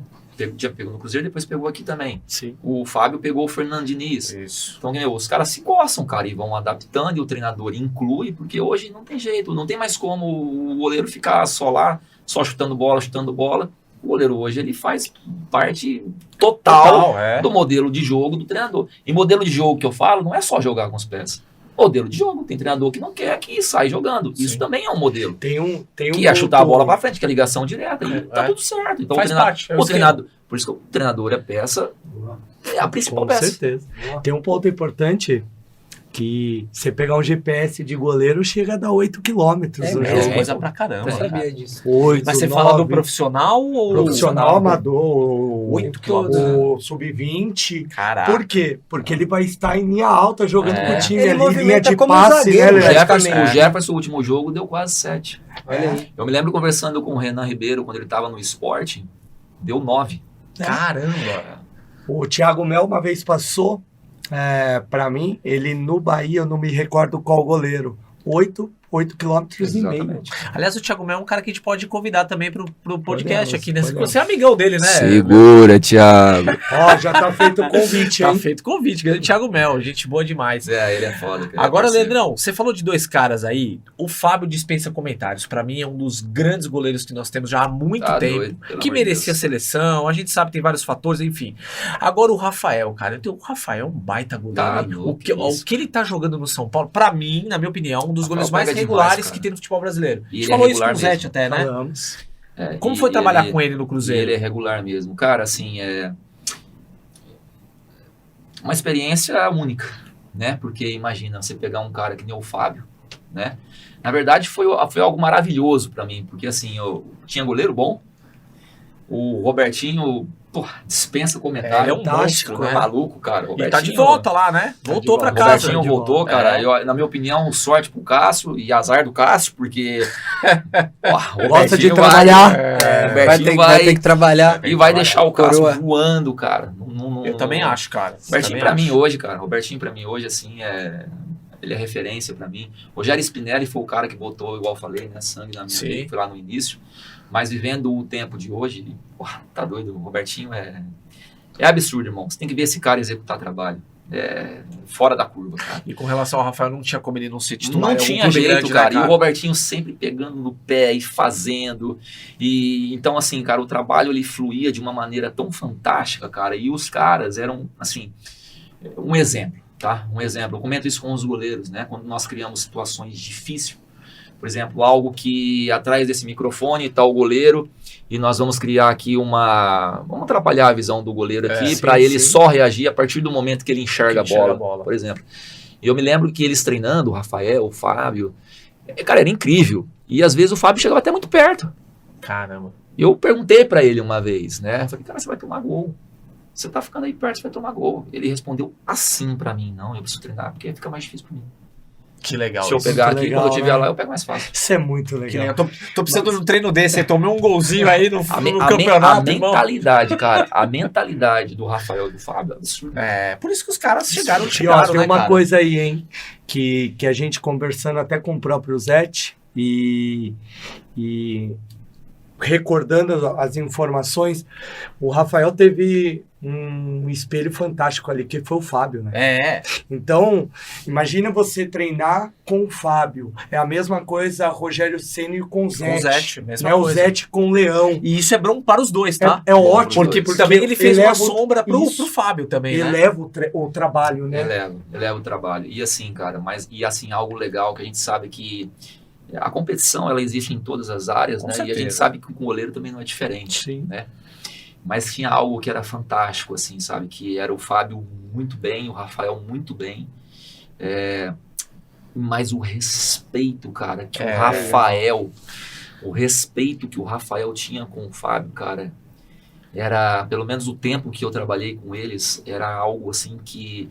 Já pegou no Cruzeiro, depois pegou aqui também. Sim. O Fábio pegou o Fernando Diniz. Isso. Então, os caras se coçam, cara, e vão adaptando, e o treinador inclui, porque hoje não tem jeito, não tem mais como o goleiro ficar só lá, só chutando bola. O goleiro hoje, ele faz parte total do modelo de jogo do treinador. E modelo de jogo que eu falo, não é só jogar com os pés. Modelo de jogo, tem treinador que não quer que sai jogando. Sim. Isso também é um modelo. Tem um Que é chutar a bola pra frente, que é ligação direta, e tá É. tudo certo. Então, Faz parte. o treinador, por isso que o treinador é peça, é a principal Com peça. certeza. Tem um ponto importante que você pegar um GPS de goleiro chega a dar 8 quilômetros É no mesmo? É jogo. coisa pra caramba. Eu É. sabia disso. 8, Mas você fala do profissional ou... profissional amador, 8 o sub-20. Caraca. Por quê? Porque ele vai estar em linha alta jogando É. com o time Ele ali, linha movimenta de como um passe, zagueiro, né, O Léo? Jefferson, o Jefferson, o último jogo, deu quase 7. Olha aí. Eu me lembro conversando com o Renan Ribeiro, quando ele estava no Sporting, deu 9. Caramba. O Thiago Mel uma vez passou pra mim, ele no Bahia, eu não me recordo qual goleiro. 8 8,5 quilômetros. Exatamente. Aliás, o Thiago Mel é um cara que a gente pode convidar também pro podcast Podemos, aqui, né? podemos. Você é amigão dele, né? Segura, Thiago. Ó, já tá feito o convite, Tá hein? feito o convite, grande Thiago Mel, gente boa demais. Ele é foda. Cara. Agora, É parceiro. Leandrão, você falou de dois caras aí. O Fábio dispensa comentários. Pra mim, é um dos grandes goleiros que nós temos já há muito Tá tempo. doido, pelo Que amor de merecia a Deus. seleção. A gente sabe que tem vários fatores, enfim. Agora, o Rafael, cara. O Rafael é um baita goleiro. Tá hein? louco, o que ele tá jogando no São Paulo, pra mim, na minha opinião, um dos Rafael goleiros mais pega regulares demais, que cara. tem no futebol brasileiro. A E gente ele é falou isso com o regular Zete mesmo. até, né? Falamos. Como E foi trabalhar ele- com ele no E Cruzeiro? ele é regular mesmo. Cara, assim, é uma experiência única, né? Porque imagina, você pegar um cara que nem o Fábio, né? Na verdade, foi algo maravilhoso pra mim, porque assim, eu tinha goleiro bom, o Robertinho, pô, dispensa comentário. Ele é um fantástico, monstro, né? Maluco, cara. E tá de volta lá, né? Tá Voltou de pra volta. casa. Robertinho de voltou, volta. cara. É. Eu, na minha opinião, sorte pro Cássio e azar do Cássio, porque. Ó, Gosta de Robertinho trabalhar. Robertinho vai ter que trabalhar. e vai deixar o Cássio Coroa. voando, cara. Eu também acho, cara. Robertinho Também pra mim acho. hoje, cara. Robertinho pra mim hoje, assim, ele é referência pra mim. Rogério Spinelli foi o cara que botou, igual eu falei, né, sangue na minha Sim. vida, foi lá no início. Mas vivendo o tempo de hoje, tá doido. O Robertinho é absurdo, irmão. Você tem que ver esse cara executar trabalho. É fora da curva, cara. E com relação ao Rafael, não tinha como ele não ser titular. Não É um tinha clube jeito, grande, né, cara. E o Robertinho sempre pegando no pé e fazendo. E então, assim, cara, o trabalho ele fluía de uma maneira tão fantástica, cara. E os caras eram, assim, um exemplo, tá? Um exemplo. Eu comento isso com os goleiros, né? Quando nós criamos situações difíceis. Por exemplo, algo que atrás desse microfone está o goleiro e nós vamos criar aqui vamos atrapalhar a visão do goleiro aqui sim, para ele sim. só reagir a partir do momento que ele enxerga, Que enxerga a a bola. por exemplo. E eu me lembro que eles treinando, o Rafael, o Fábio, cara, era incrível. E às vezes o Fábio chegava até muito perto. Caramba. Eu perguntei para ele uma vez, né? Falei, cara, você vai tomar gol. Você tá ficando aí perto, você vai tomar gol. Ele respondeu assim para mim, não, eu preciso treinar porque fica mais difícil para mim. Que legal. Se eu isso. pegar muito aqui, legal, quando eu estiver né? lá, eu pego mais fácil. Isso é muito Que legal. legal. Tô precisando de um treino desse. Aí tomei um golzinho aí no A campeonato, irmão. mentalidade, cara, a mentalidade do Rafael e do Fábio é absurda. É, por isso que os caras chegaram, E ó, chegaram, tem né, uma cara? coisa aí, hein, que a gente conversando até com o próprio Zete e recordando as informações, o Rafael teve um espelho fantástico ali, que foi o Fábio, né? É, Então, imagina você treinar com o Fábio. É a mesma coisa Rogério Ceni com o com Zete. o Zete, mesma Né? O coisa. Zete com o Leão. E isso é bom para os dois, tá? É ótimo. Porque também ele fez uma eleva o- sombra pro isso. Fábio também, né? eleva o trabalho, né? Eleva o trabalho. E assim, cara, algo legal que a gente sabe que a competição ela existe em todas as áreas, Com né? E a certeza. gente sabe que com o goleiro também não é diferente, Sim. né? Mas tinha algo que era fantástico, assim, sabe? Que era o Fábio muito bem, o Rafael muito bem. Mas o respeito, cara, que o respeito que o Rafael tinha com o Fábio, cara, era, pelo menos o tempo que eu trabalhei com eles, era algo assim que,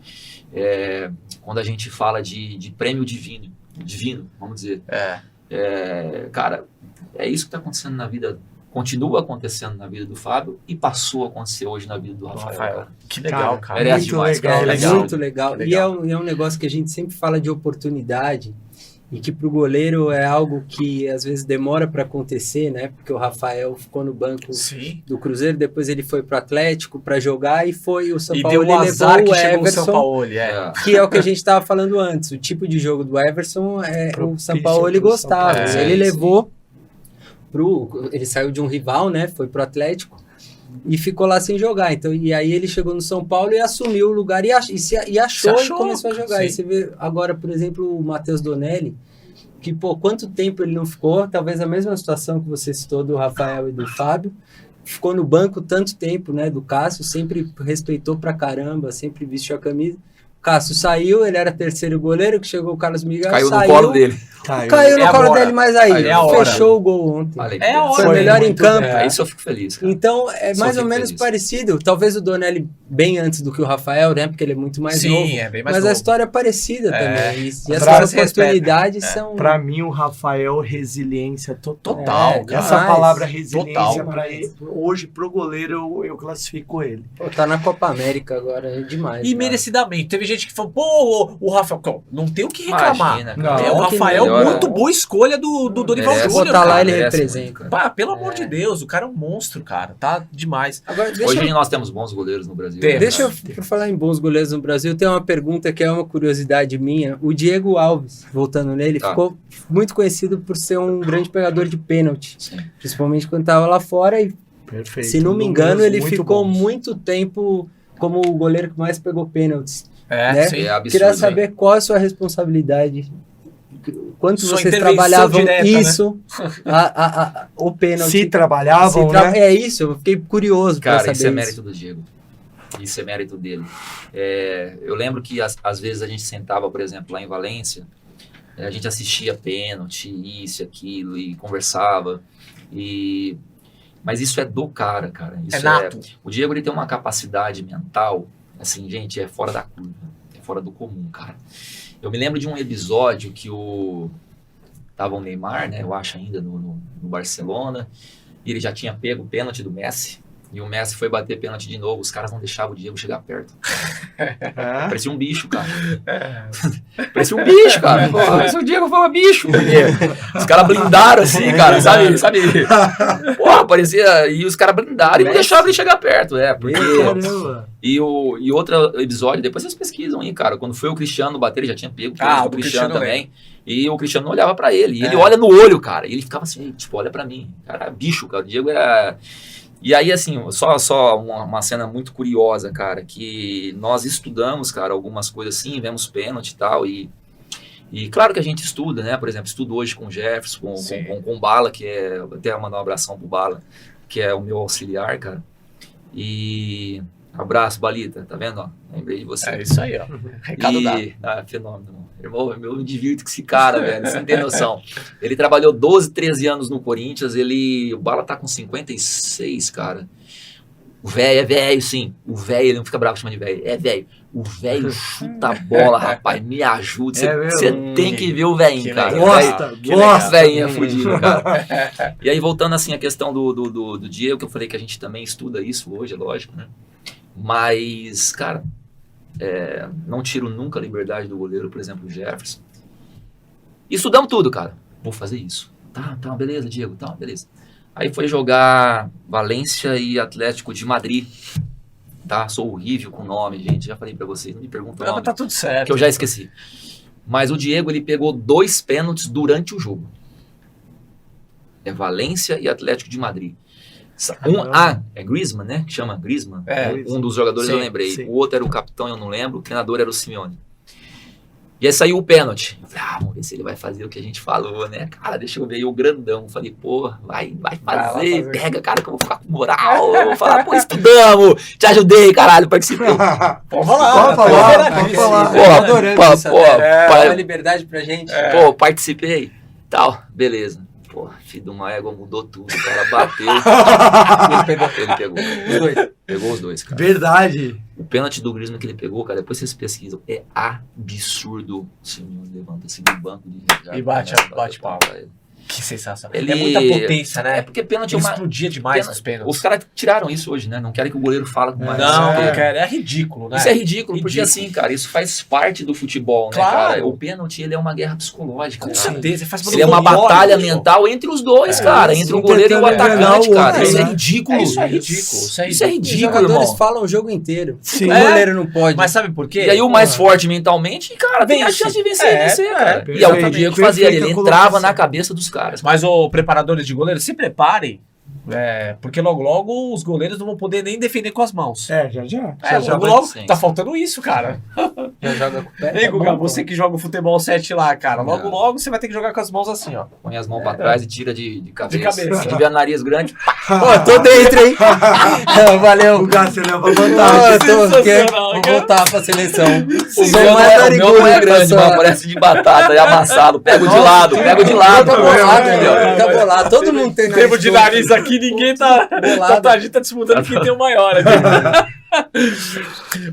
quando a gente fala de prêmio divino, vamos dizer, cara, é isso que está acontecendo na vida, continua acontecendo na vida do Fábio e passou a acontecer hoje na vida do Rafael. Cara. Que legal, cara. Merece muito demais, legal, cara. legal. Muito legal. Legal. E é um negócio que a gente sempre fala de oportunidade e que pro goleiro é algo que às vezes demora para acontecer, né? Porque o Rafael ficou no banco Sim. do Cruzeiro, depois ele foi pro Atlético para jogar e foi o São E Paulo deu o levou azar que o chegou o São Everson, Paulo, que é o que a gente estava falando antes. O tipo de jogo do Everson o São Propício Paulo ele pro gostava. São Paulo. Ele Sim. levou ele saiu de um rival, né? Foi pro Atlético e ficou lá sem jogar. Então, e aí ele chegou no São Paulo e assumiu o lugar e achou e começou a jogar. Sim. E você vê agora, por exemplo, o Matheus Donelli, que, pô, quanto tempo ele não ficou? Talvez a mesma situação que você citou do Rafael e do Fábio. Ficou no banco tanto tempo, né? Do Cássio, sempre respeitou pra caramba, sempre vestiu a camisa. O Cássio saiu, ele era terceiro goleiro, que chegou o Carlos Miguel, Caiu saiu, no colo dele. Caiu no É a colo hora. dele, mas aí, É a hora. fechou o gol ontem. Olha aí, É a hora. Foi Foi melhor em muito campo. bem. Isso eu fico feliz, cara. Então, é Só mais ou fico menos feliz. parecido. Talvez o Donelli bem antes do que o Rafael, né? Porque ele é muito mais novo. Sim, é bem mais Mas novo. a história é parecida É. também. E As essas frases se oportunidades repetem. são... Pra mim, o Rafael, resiliência total. Total, É, cara. Essa demais. palavra resiliência, Total. pra ele, hoje, pro goleiro, eu classifico ele. Pô, tá na Copa América agora, é demais. E cara. merecidamente. Teve gente que falou, pô, o Rafael, não tem o que reclamar. Imagina, Não, cara. O que Rafael não. melhor, muito boa escolha do Dorival Merece. Júnior, Botar lá, cara. ele merece representa. muito, Pá, pelo amor de Deus, o cara é um monstro, cara. Tá demais. Agora, Hoje nós temos bons goleiros no Brasil. Temos. né, Deixa cara? eu, por falar em bons goleiros no Brasil, tem uma pergunta que é uma curiosidade minha. O Diego Alves, voltando nele, Tá. ficou muito conhecido por ser um grande pegador de pênalti. Sim. Principalmente quando estava lá fora e, Perfeito. se não me Números engano, ele muito ficou bons. muito tempo como o goleiro que mais pegou pênaltis. É, Né? sim. É absurdo. Queria hein? saber qual é a sua responsabilidade. Quanto Sua vocês intervenção trabalhavam direta, né? isso, o pênalti. Se trabalhavam, Se tra- né? É isso, eu fiquei curioso pra Cara, saber isso é isso. mérito do Diego. Isso é mérito dele. Eu lembro que às vezes a gente sentava, por exemplo, lá em Valência, a gente assistia pênalti, isso e aquilo, e conversava. Mas isso é do cara. Isso É nato. O Diego ele tem uma capacidade mental, assim, gente, é fora da curva, é fora do comum, cara. Eu me lembro de um episódio que tava o Neymar, né, eu acho ainda no Barcelona, e ele já tinha pego o pênalti do Messi, e o Messi foi bater pênalti de novo, os caras não deixavam o Diego chegar perto. É. Parecia um bicho, cara. Parecia um bicho, cara. Pô, o Diego foi um bicho. Os caras blindaram assim, cara, sabe? Pô, parecia... E os caras blindaram e não deixavam ele chegar perto, porque... Caramba. E outro episódio, depois vocês pesquisam aí, cara. Quando foi o Cristiano bater, ele já tinha pego Ah, o o Cristiano Cristiano também. E o Cristiano não olhava pra ele. E ele olha no olho, cara. E ele ficava assim, tipo, olha pra mim. Cara, bicho, cara. O Diego era... E aí, assim, só uma cena muito curiosa, cara, que nós estudamos, cara, algumas coisas assim, vemos pênalti e tal, e claro que a gente estuda, né? Por exemplo, estudo hoje com o Jefferson, com o Bala, que é... Até mandar um abração pro Bala, que é o meu auxiliar, cara. E... Abraço, Balita, tá vendo? Ó, lembrei de você. É isso aí, ó. Recado dado. Fenômeno. Irmão, eu me divirto com esse cara, velho. Você não tem noção. Ele trabalhou 12, 13 anos no Corinthians. O Bala tá com 56, cara. O velho é velho, sim. O velho, ele não fica bravo chamando de velho. É velho. O velho chuta a bola, rapaz. Me ajuda. Você tem que ver o velhinho, cara. Gosta. Velhinho é fudido, cara. E aí, voltando assim, a questão do Diego, que eu falei que a gente também estuda isso hoje, é lógico, né? Mas, cara, não tiro nunca a liberdade do goleiro, por exemplo, o Jefferson. Estudamos tudo, cara. Vou fazer isso. Tá, beleza, Diego, tá, beleza. Aí foi jogar Valência e Atlético de Madrid. Tá, sou horrível com nome, gente. Já falei pra vocês, não me perguntam o Não, nome, tá tudo certo. que eu já esqueci. Mas o Diego, ele pegou 2 pênaltis durante o jogo. É Valência e Atlético de Madrid. É Griezmann, né? Que chama Griezmann. É, Um dos jogadores sim, eu lembrei. sim. O outro era o capitão, eu não lembro. O treinador era o Simeone. E aí saiu o pênalti. Eu falei, vamos ver se ele vai fazer o que a gente falou, né? Cara, deixa eu ver. E o grandão. Falei, pô, vai fazer. Pega, cara, que eu vou ficar com moral. Eu vou falar, pô, estudamos. Te ajudei, caralho, participei. Pode falar. Pode falar. Pô, Adorando pô, isso, pô, né? pai- Dá liberdade pra gente. Pô, participei. Tal, beleza. Pô, filho de uma égua mudou tudo. O cara bateu. Ele pegou. Os dois. Pegou os dois, cara. Verdade. O pênalti do Griezmann que ele pegou, cara, depois vocês pesquisam. É absurdo. O senhor levanta-se do banco de reserva, E bate o palma. pra ele. Que sensação. Ele- É muita potência, É né? porque pênalti é Ele uma... explodia demais pênalti- os pênaltis. Os caras tiraram isso hoje, né? Não querem que o goleiro fale com mais. Não, porque- cara, é ridículo, né? Isso é ridículo, porque Ridículo. assim, cara, isso faz parte do futebol, né, Claro. cara? O pênalti, ele é uma guerra psicológica, Com cara. certeza. Faz Ele é uma folclore, batalha pô. mental entre os dois, É, cara. sim, Entre o goleiro e o tentando enganar atacante, o cara. outro, Isso é né? ridículo. Isso é ridículo. Isso é Os ridículo, jogadores irmão. falam o jogo inteiro. Sim. O goleiro não pode. Mas sabe por quê? E aí o mais forte mentalmente, cara, tem a Vence. chance de vencer, É, cara. é, E é o que o perfeito. Diego fazia, ele Perfeita entrava colocação. na cabeça dos caras. Mas, ô, preparadores de goleiro, se preparem. Porque logo os goleiros não vão poder nem defender com as mãos. Já Logo sim. tá faltando isso, cara. Já joga com o pé. Ei, tá Guga, bom, você que joga o futebol 7 lá, cara. Não. Logo você vai ter que jogar com as mãos assim, ó. Põe as mãos pra trás e tira de cabeça. De cabeça. Se tiver nariz grande, Pô, tô dentro, hein? Valeu. O Gás, você leva Ah, vantagem. sensacional, vou cara. voltar pra seleção. o meu não é grande, mas parece de batata, é amassado. Pego de lado, pego de lado. Tá bolado, entendeu? meu. Tá bolado. Todo mundo tem Temos de torto. nariz aqui, ninguém tá. Bolado. A gente tá disputando quem tem o maior aqui.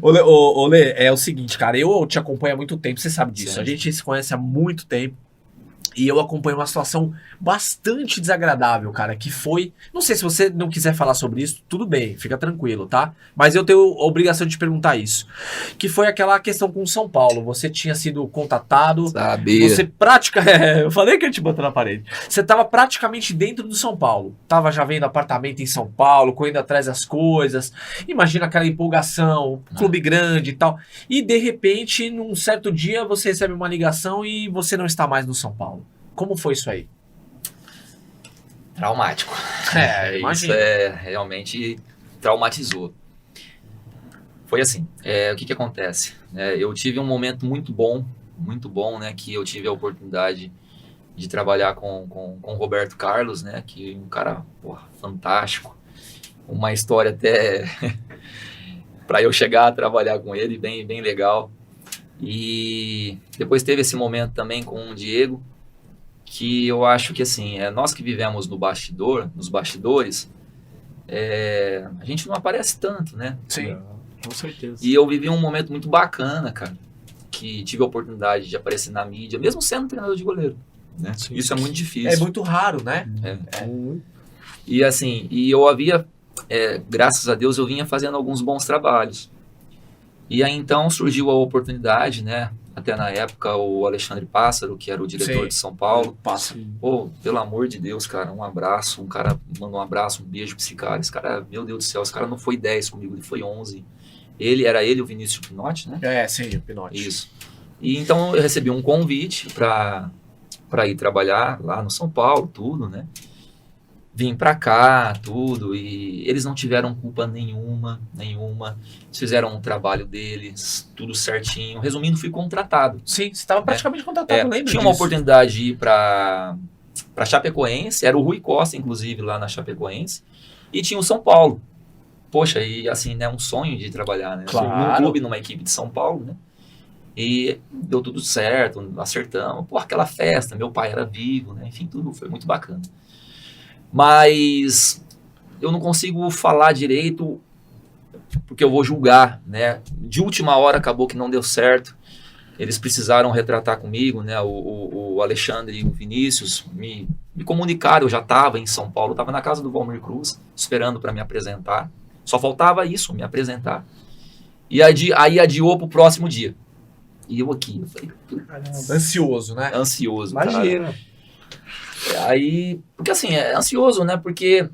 Ô, Lê, é o seguinte, cara, eu te acompanho há muito tempo, você sabe disso. Sim. A gente se conhece há muito tempo. E eu acompanhei uma situação bastante desagradável, cara, que foi... Não sei se você não quiser falar sobre isso, tudo bem, fica tranquilo, tá? Mas eu tenho a obrigação de te perguntar isso. Que foi aquela questão com São Paulo. Você tinha sido contatado... Sabia. Você eu falei que eu te boto na parede. Você tava praticamente dentro do São Paulo. Tava já vendo apartamento em São Paulo, correndo atrás das coisas. Imagina aquela empolgação, clube grande e tal. E de repente, num certo dia, você recebe uma ligação e você não está mais no São Paulo. Como foi isso aí? Traumático. É, Isso imagina. realmente traumatizou. Foi assim, o que acontece? Eu tive um momento muito bom, né, que eu tive a oportunidade de trabalhar com o Roberto Carlos, né, que é um cara, porra, fantástico, uma história até para eu chegar a trabalhar com ele, bem, bem legal. E depois teve esse momento também com o Diego, que eu acho que assim, nós que vivemos nos bastidores, a gente não aparece tanto, né? Sim. Com certeza. E eu vivi um momento muito bacana, cara, que tive a oportunidade de aparecer na mídia, mesmo sendo treinador de goleiro, né? Sim. Isso é muito difícil. É muito raro, né? E assim, eu havia, graças a Deus, eu vinha fazendo alguns bons trabalhos. E aí então surgiu a oportunidade, né? Até na época o Alexandre Pássaro, que era o diretor Sim. de São Paulo, Passa. pô, pelo amor de Deus, cara, um abraço, um cara mandou um abraço, um beijo pra esse cara, meu Deus do céu, esse cara não foi 10 comigo, ele foi 11. Era ele, o Vinícius Pinotti, né? Sim, o Pinotti. Isso. E então eu recebi um convite para ir trabalhar lá no São Paulo, tudo, né? Vim pra cá, tudo, e eles não tiveram culpa nenhuma. Eles fizeram um trabalho deles, tudo certinho. Resumindo, fui contratado. Sim, você estava praticamente contratado, lembra Tinha uma disso? oportunidade de ir pra Chapecoense, era o Rui Costa, inclusive, lá na Chapecoense, e tinha o São Paulo. Poxa, e assim, né, um sonho de trabalhar, né? Claro. Num clube, numa equipe de São Paulo, né? E deu tudo certo, acertamos. Pô, aquela festa, meu pai era vivo, né? Enfim, tudo foi muito bacana. Mas eu não consigo falar direito porque eu vou julgar, né? De última hora acabou que não deu certo. Eles precisaram retratar comigo, né? O Alexandre e o Vinícius me comunicaram. Eu já estava em São Paulo, estava na casa do Valmir Cruz, esperando para me apresentar. Só faltava isso, me apresentar. E aí adiou para o próximo dia. E eu aqui, eu falei, Ansioso, né? ansioso, cara. Imagina. Aí, porque assim, ansioso, né? Porque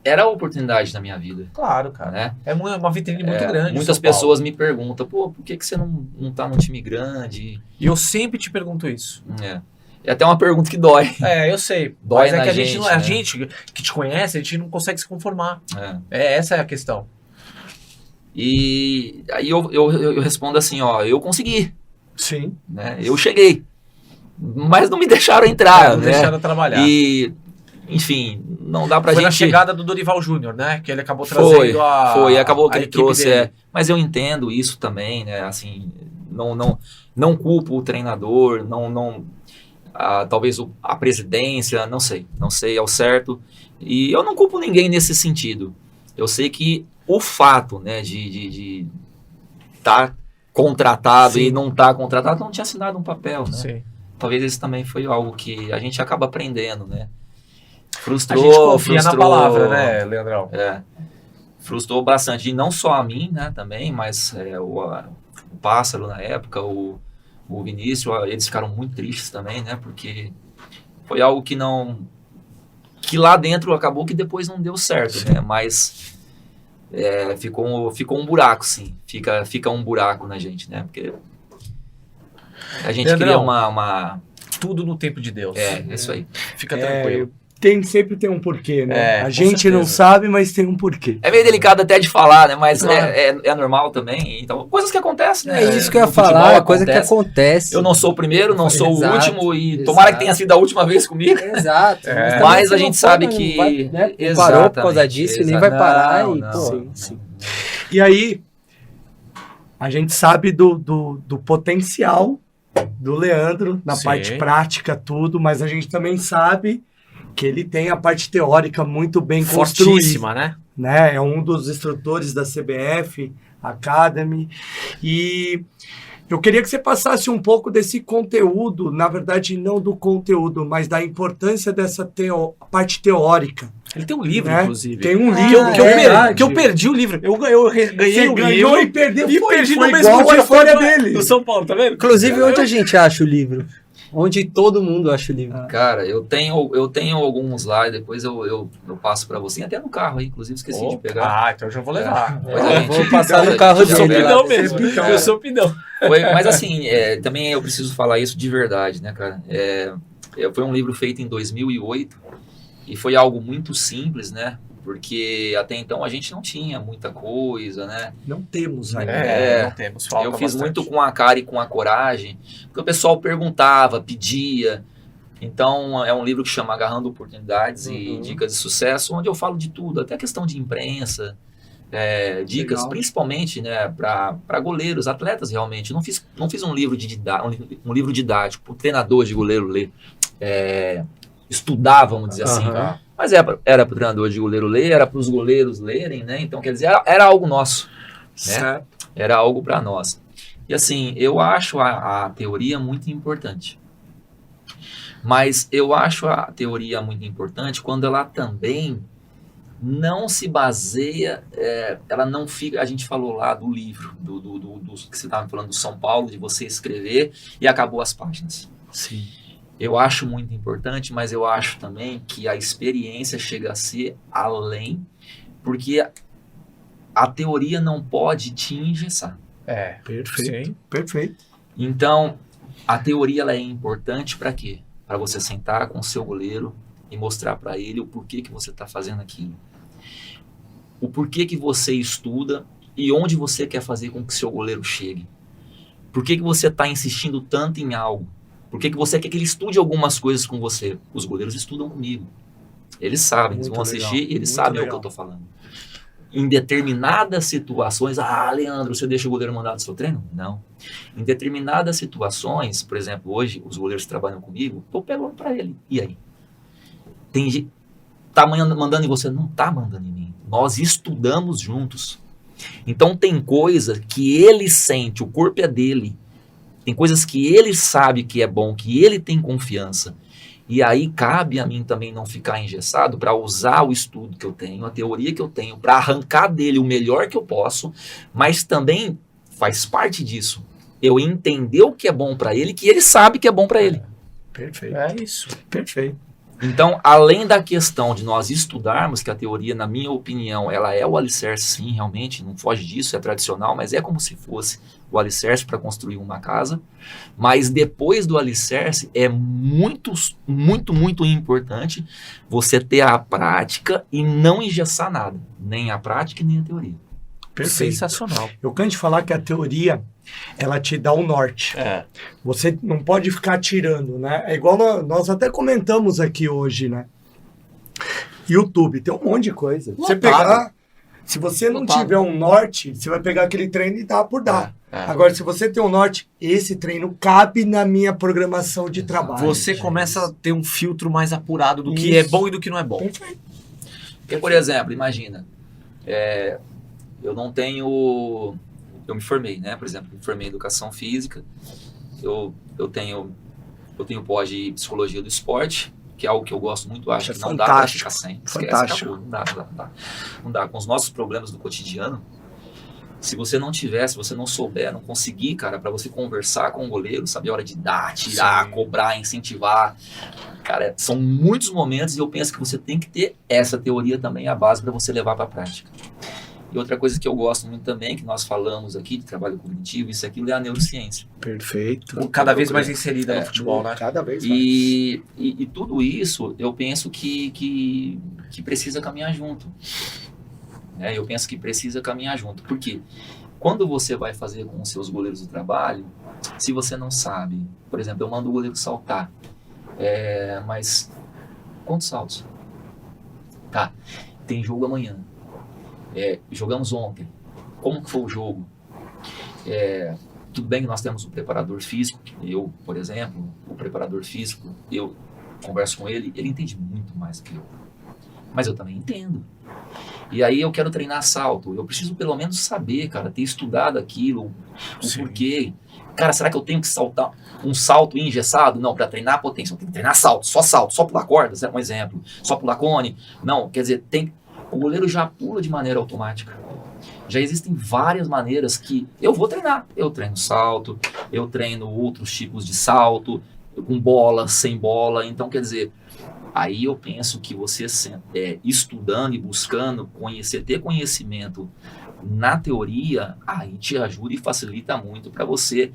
era a oportunidade na minha vida, Claro, cara. né? É uma vitrine muito grande. Muitas São Paulo. pessoas me perguntam, pô, por que você não tá num time grande? E eu sempre te pergunto isso. É até uma pergunta que dói. Eu sei. Dói Mas é na que a gente, gente, não, a né? gente que te conhece, a gente não consegue se conformar. É. Essa é a questão. E aí eu respondo assim, ó, eu consegui, Sim. né? Eu cheguei, mas não me deixaram entrar, Não né? deixaram trabalhar. E, enfim, não dá pra Foi na gente... chegada do Dorival Júnior, né? Que ele acabou trazendo Foi, acabou que a ele equipe trouxe, dele. mas eu entendo isso também, né, assim, não culpo o treinador, talvez a presidência, não sei ao certo, e eu não culpo ninguém nesse sentido. Eu sei que o fato, né, de estar contratado Sim. e não estar contratado, não tinha assinado um papel, né? Sim. Talvez isso também foi algo que a gente acaba aprendendo, né? A Frustrou, gente confia na palavra, né, Leandrão? Frustrou bastante, e não só a mim, né, também, mas o Pássaro na época, o Vinícius, eles ficaram muito tristes também, né, porque foi algo que lá dentro acabou que depois não deu certo, né, mas ficou um buraco, sim, fica um buraco na gente, né, porque a gente Leandrão, queria uma... Tudo no tempo de Deus. isso aí. Fica tranquilo. Sempre tem um porquê, né? Com A gente certeza. não sabe, mas tem um porquê. É meio delicado até de falar, né? Mas Claro. é normal também. Então, coisas que acontecem, né? É isso que eu ia No futebol falar, é coisa que acontece. acontece. Eu não sou o primeiro, não sou Exato, o último, e tomara exato. que tenha sido a última vez comigo. Exato. É. também Mas se a não gente for, sabe não que... vai, né? Não Exatamente, parou por causa disso e nem vai parar. Não, E, não, pô, sim, sim. E aí, a gente sabe do potencial do Leandro na Sim. parte prática, tudo, mas a gente também sabe que ele tem a parte teórica muito bem construída. Fortíssima, né? Né? É um dos instrutores da CBF Academy. E Eu queria que você passasse um pouco desse conteúdo, na verdade não do conteúdo, mas da importância dessa parte teórica. Ele tem um livro, né? inclusive. Tem um Que livro eu perdi o livro. Eu ganhei o ganhou livro e perdeu. e Foi perdi no igual mesmo a dia. história Foi dele. do São Paulo, tá vendo? Inclusive, onde a gente acha o livro? Onde todo mundo acha o livro. Cara, eu tenho alguns lá e depois eu passo pra você. Até no carro aí, inclusive, esqueci de pegar. Ah, então eu já vou levar. Depois a gente- Vou passar no a carro gente Eu sou dele. pega. pidão mesmo. Eu sou pidão. Mas assim, também eu preciso falar isso de verdade, né, cara? Foi um livro feito em 2008 e foi algo muito simples, né? Porque até então a gente não tinha muita coisa, né? Não temos ainda. É, não temos. Falta Eu fiz bastante. muito com a cara e com a coragem, porque o pessoal perguntava, pedia. Então, é um livro que chama Agarrando Oportunidades e Dicas de Sucesso, onde eu falo de tudo, até questão de imprensa, dicas, Legal. principalmente, né, para goleiros, atletas realmente. Não fiz um livro um livro didático para o treinador de goleiro ler, estudar, vamos dizer assim. Aham. Mas era para o treinador de goleiro ler, era para os goleiros lerem, né? Então, quer dizer, era algo nosso. Certo. Era algo para nós. E assim, eu acho a teoria muito importante. Mas eu acho a teoria muito importante quando ela também não se baseia, ela não fica, a gente falou lá do livro, do que você estava falando do São Paulo, de você escrever e acabou as páginas. Sim. Eu acho muito importante, mas eu acho também que a experiência chega a ser além, porque a teoria não pode te engessar. Perfeito. Sim. Perfeito. Então, a teoria ela é importante para quê? Para você sentar com o seu goleiro e mostrar para ele o porquê que você está fazendo aquilo. O porquê que você estuda e onde você quer fazer com que seu goleiro chegue. Por que você está insistindo tanto em algo? Por que você quer que ele estude algumas coisas com você? Os goleiros estudam comigo. Eles sabem, eles Muito vão legal, assistir e eles muito sabem o legal. que eu estou falando. Em determinadas situações, Leandro, você deixa o goleiro mandar do seu treino? Não. Em determinadas situações, por exemplo, hoje, os goleiros que trabalham comigo, estou pegando para ele. E aí? Tem gente tá mandando em você? Não tá mandando em mim. Nós estudamos juntos. Então tem coisa que ele sente, o corpo é dele. Tem coisas que ele sabe que é bom, que ele tem confiança. E aí cabe a mim também não ficar engessado para usar o estudo que eu tenho, a teoria que eu tenho, para arrancar dele o melhor que eu posso, mas também faz parte disso. Eu entender o que é bom para ele, que ele sabe que é bom para ele. Perfeito. É isso. Perfeito. Então, além da questão de nós estudarmos, que a teoria, na minha opinião, ela é o alicerce, sim, realmente, não foge disso, é tradicional, mas é como se fosse o alicerce para construir uma casa. Mas depois do alicerce, é muito, muito, muito importante você ter a prática e não engessar nada, nem a prática e nem a teoria. Perfeito. Sensacional. Eu canso de falar que a teoria, ela te dá um norte. Você não pode ficar tirando, né? É igual nós até comentamos aqui hoje, né? YouTube, tem um monte de coisa. Você Lotado. pegar, se você não Lotado. tiver um norte, você vai pegar aquele treino e dar por dar. Agora, se você tem um norte, esse treino cabe na minha programação de trabalho. Você começa a ter um filtro mais apurado do que é Isso. bom e do que não é bom. Perfeito. Porque, por exemplo, imagina, eu não tenho... Eu me formei, né? Por exemplo, me formei em Educação Física, eu tenho pós de Psicologia do Esporte, que é algo que eu gosto muito, acho É que não dá pra fantástico. ficar sem. Esquece, Fantástico. acabou. Não dá. Com os nossos problemas do cotidiano, se você não tiver, se você não souber, não conseguir, cara, para você conversar com o goleiro, saber a hora de dar, tirar, Sim. cobrar, incentivar, cara, são muitos momentos e eu penso que você tem que ter essa teoria também, a base para você levar para a prática. E outra coisa que eu gosto muito também, que nós falamos aqui de trabalho cognitivo, isso aqui é a neurociência. Perfeito. Cada vez mais inserida no futebol, né? Cada vez mais. E tudo isso eu penso que precisa caminhar junto. Eu penso que precisa caminhar junto. Porque quando você vai fazer com os seus goleiros do trabalho, se você não sabe, por exemplo, eu mando o goleiro saltar, mas quantos saltos? Tá, tem jogo amanhã. Jogamos ontem. Como que foi o jogo? Tudo bem que nós temos um preparador físico. Eu, por exemplo, o preparador físico, eu converso com ele, ele entende muito mais que eu. Mas eu também entendo. E aí eu quero treinar salto. Eu preciso pelo menos saber, cara, ter estudado aquilo, o Sim. porquê. Cara, será que eu tenho que saltar um salto engessado? Não, para treinar potência, eu tenho que treinar salto, só pular cordas, é um exemplo. Só pular cone. Não, quer dizer, o goleiro já pula de maneira automática. Já existem várias maneiras que eu vou treinar. Eu treino salto, eu treino outros tipos de salto, com bola, sem bola. Então, quer dizer, aí eu penso que você estudando e buscando ter conhecimento na teoria, aí te ajuda e facilita muito para você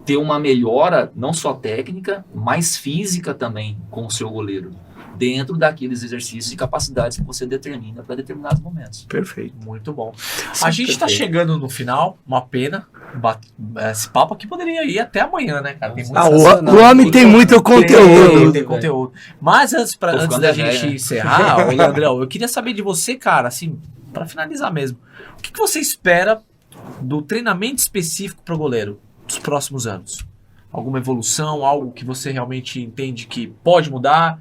ter uma melhora, não só técnica, mas física também com o seu goleiro, dentro daqueles exercícios e capacidades que você determina para determinados momentos. Perfeito. Muito bom. A gente está chegando no final, uma pena. Esse papo aqui poderia ir até amanhã, né, cara? Tem O homem tem muito conteúdo. Tem conteúdo. Mas antes da gente encerrar, Leandrão, eu queria saber de você, cara, assim, para finalizar mesmo. O que você espera do treinamento específico para o goleiro dos próximos anos? Alguma evolução, algo que você realmente entende que pode mudar?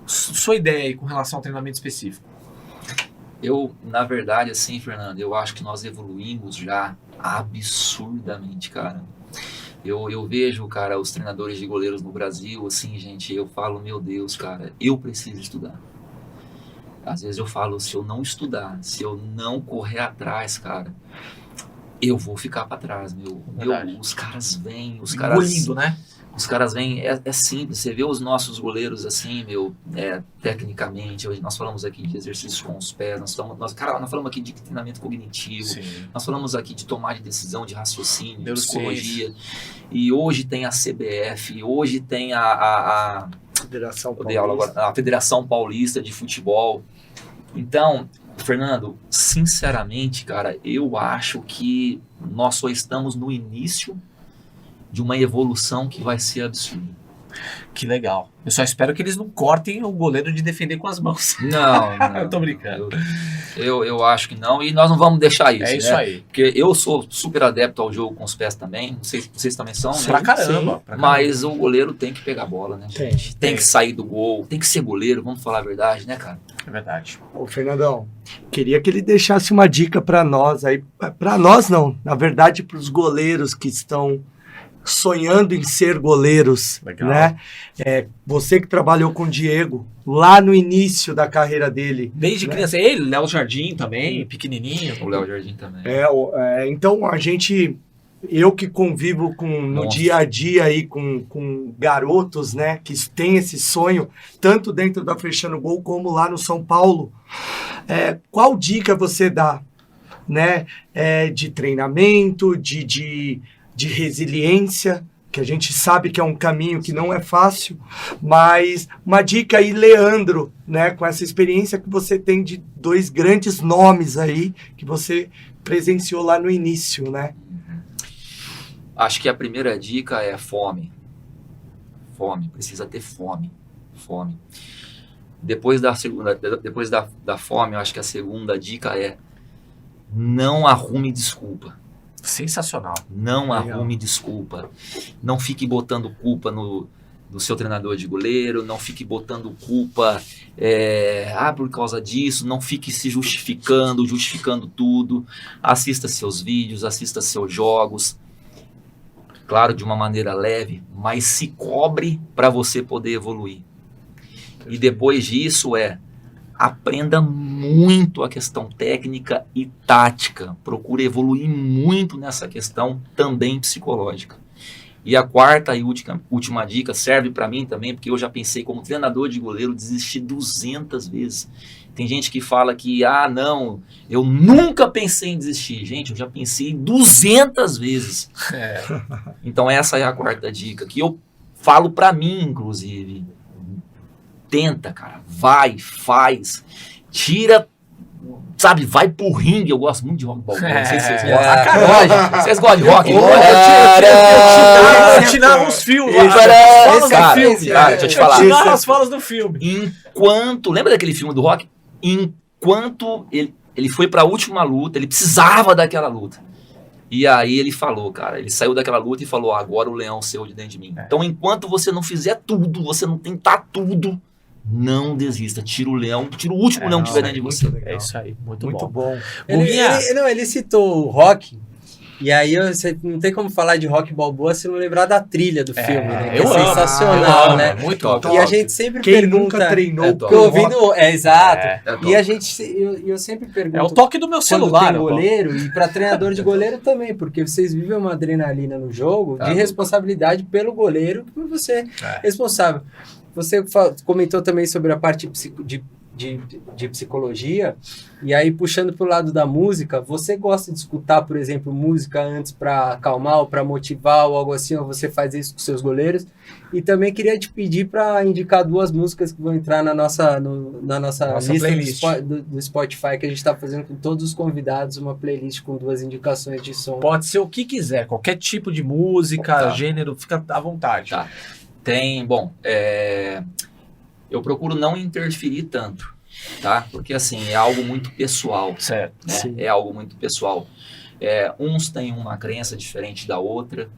Sua ideia aí com relação ao treinamento específico. Eu, na verdade, assim, Fernando, eu acho que nós evoluímos já absurdamente, cara. Eu vejo, cara, os treinadores de goleiros no Brasil, assim, gente, eu falo, meu Deus, cara, eu preciso estudar. Às vezes eu falo, se eu não estudar, se eu não correr atrás, cara, eu vou ficar pra trás, os caras vêm, Engolindo, né? Os caras vêm, é simples, você vê os nossos goleiros assim, tecnicamente, hoje nós falamos aqui de exercícios com os pés, nós falamos aqui de treinamento cognitivo, Sim. nós falamos aqui de tomar de decisão, de raciocínio, de Neurociência. psicologia, e hoje tem a CBF, hoje tem a Federação Paulista de Futebol. Então, Fernando, sinceramente, cara, eu acho que nós só estamos no início de uma evolução que vai ser absurda. Que legal. Eu só espero que eles não cortem o goleiro de defender com as mãos. Não. Eu tô brincando. Eu acho que não, e nós não vamos deixar isso. É isso aí. Porque eu sou super adepto ao jogo com os pés também, não sei se vocês também são, né? Pra caramba. Mas o goleiro tem que pegar a bola, né? Tem. Tem que sair do gol, tem que ser goleiro, vamos falar a verdade, né, cara? É verdade. Ô, Fernandão, queria que ele deixasse uma dica para nós aí, para nós não, na verdade para os goleiros que estão sonhando em ser goleiros, Legal. né? Você que trabalhou com o Diego lá no início da carreira dele. Desde né? criança. Ele, Léo Jardim também, pequenininho. O Léo Jardim também. Então eu que convivo no dia a dia aí com garotos, né, que têm esse sonho, tanto dentro da Fechando Gol como lá no São Paulo, qual dica você dá, né, de treinamento, de resiliência, que a gente sabe que é um caminho que não é fácil, mas uma dica aí, Leandro, né, com essa experiência que você tem de dois grandes nomes aí, que você presenciou lá no início, né? Acho que a primeira dica é fome. Fome, precisa ter fome. Fome. Depois da fome, eu acho que a segunda dica é não arrume desculpa. Sensacional. Não Legal. arrume desculpa. Não fique botando culpa no seu treinador de goleiro, não fique botando culpa por causa disso, não fique se justificando tudo. Assista seus vídeos, assista seus jogos. Claro, de uma maneira leve, mas se cobre para você poder evoluir. E depois disso aprenda muito a questão técnica e tática. Procure evoluir muito nessa questão também psicológica. E a quarta e última dica serve para mim também, porque eu já pensei como treinador de goleiro desistir 200 vezes. Tem gente que fala que, não, eu nunca pensei em desistir. Gente, eu já pensei 200 vezes. Então essa é a quarta dica, que eu falo para mim, inclusive. Tenta, cara, vai, faz, tira, sabe, vai pro ringue. Eu gosto muito de rock balboa, não sei se vocês gostam. Vocês gostam de rock? Eu tirava os filmes. Cara, deixa eu te falar. Tirava as falas do filme. Lembra daquele filme do rock? Enquanto ele foi pra última luta, ele precisava daquela luta. E aí ele falou, cara, ele saiu daquela luta e falou, agora o leão saiu de dentro de mim. Então, enquanto você não fizer tudo, você não tentar tudo, não desista. Tira o último leão que tiver dentro de você. É isso aí, muito Muito bom. Guguinha. Ele citou o rock. E aí você não tem como falar de Rock Balboa se não lembrar da trilha do filme, né? Que eu é amo, sensacional, eu amo, né? é muito Top. top. E a gente sempre Quem pergunta... nunca treinou É top. Porque ouvindo... exato. É, É top. E a gente... Eu sempre pergunto... É o toque do meu quando celular. tem eu goleiro, e para treinador de goleiro também, porque vocês vivem uma adrenalina no jogo Tá de bom. responsabilidade pelo goleiro, por você responsável. Você comentou também sobre a parte de psicologia, e aí puxando para o lado da música, você gosta de escutar, por exemplo, música antes para acalmar ou para motivar ou algo assim, ou você faz isso com seus goleiros? E também queria te pedir para indicar 2 músicas que vão entrar na nossa Nossa lista playlist. do Spotify, que a gente está fazendo com todos os convidados, uma playlist com 2 indicações de som. Pode ser o que quiser, qualquer tipo de música, Tá. gênero, fica à vontade. Tá. Eu procuro não interferir tanto, tá? Porque assim, é algo muito pessoal, Certo. né? Sim. É algo muito pessoal. Uns têm uma crença diferente da outra,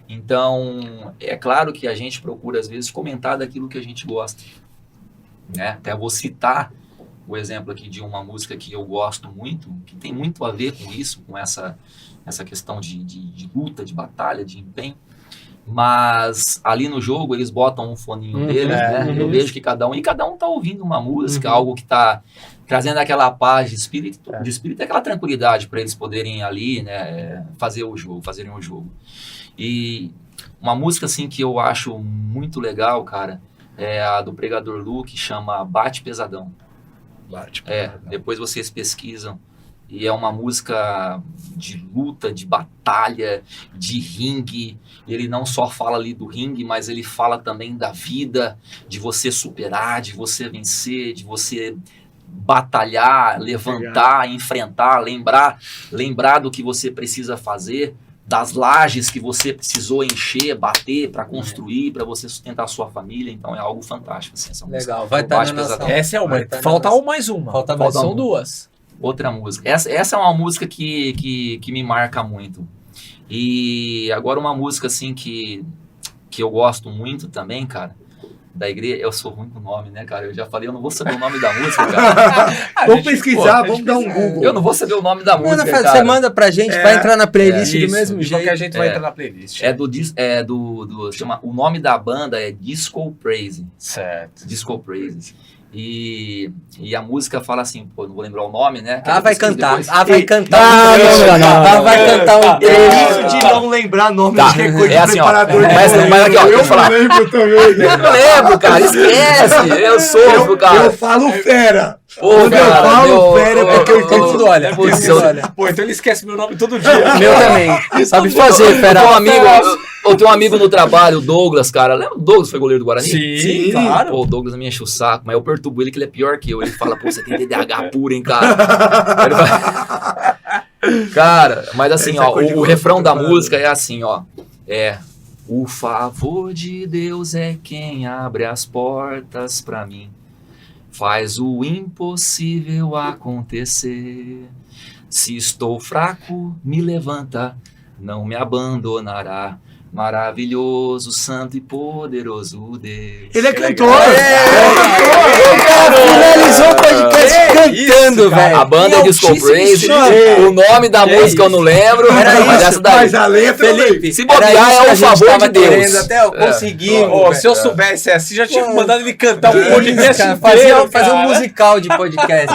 então é claro que a gente procura às vezes comentar daquilo que a gente gosta, né? Até vou citar o exemplo aqui de uma música que eu gosto muito, que tem muito a ver com isso, com essa questão de luta, de batalha, de empenho. Mas ali no jogo eles botam um foninho deles, né? Eu vejo que cada um tá ouvindo uma música, algo que tá trazendo aquela paz de espírito, aquela tranquilidade para eles poderem ali, né, fazerem o jogo. E uma música assim que eu acho muito legal, cara, é a do Pregador Lu, que chama Bate Pesadão. Depois vocês pesquisam. E é uma música de luta, de batalha, de ringue. Ele não só fala ali do ringue, mas ele fala também da vida, de você superar, de você vencer, de você batalhar, levantar, enfrentar, lembrar do que você precisa fazer, das lajes que você precisou encher, bater para construir, para você sustentar a sua família. Então é algo fantástico. Assim, essa música. Legal, vai estar Bate na nossa... Pesadão. Essa é uma. Vai tá Falta na nossa- mais uma. Falta mais São uma. 2. Outra música. Essa é uma música que me marca muito. E agora uma música assim que eu gosto muito também, cara, da igreja. Eu sou ruim com o nome, né, cara? Eu já falei, eu não vou saber o nome da música, cara. Vamos pesquisar, vamos dar um Google. Eu não vou saber o nome da música, Você cara. manda pra gente, vai entrar na playlist do mesmo De jeito. qualquer jeito vai É. entrar na playlist. Chama, o nome da banda é Disco Praise. Certo. Disco Praise. E a música fala assim, pô, não vou lembrar o nome, né? Vai cantar. Depois- Vai cantar. Vai É cantar um isso de não lembrar nome Tá. de coisa É de assim, ó. preparador de Mas goleiro. aqui, ó, deixa eu falar. lembro também. Eu não lembro, cara, esquece. Eu sofro, cara. Eu falo fera. Pô, Quando eu cara, falo fera, é porque eu Todo mundo olha. Putz, Todo mundo eu- olha. Pô, então ele esquece meu nome todo dia. Meu também. Sabe fazer, fera. Eu tenho um amigo no trabalho, o Douglas, cara. Lembra o Douglas foi goleiro do Guarani? Sim, claro. Pô, o Douglas me enche o saco, mas eu perturbo ele que ele é pior que eu. Ele fala, pô, você tem TDAH puro, hein, cara? Ele fala- Cara, mas assim, Essa é ó, coisa de o gosto refrão da preparador. música é assim, ó. O favor de Deus é quem abre as portas pra mim. Faz o impossível acontecer. Se estou fraco, me levanta, não me abandonará. Maravilhoso, santo e poderoso Deus. Ele é cantor. Finalizou o podcast cantando, velho. A banda é Disco Praise. O nome da música eu não lembro. Mas essa daí. Mas a letra, Felipe, Se bobear, é o favor de Deus. Até eu conseguimos. Ô, velho. se eu soubesse essa, já tinha Pô, mandado ele cantar um Isso, podcast cara, inteiro, fazer um cara. musical de podcast.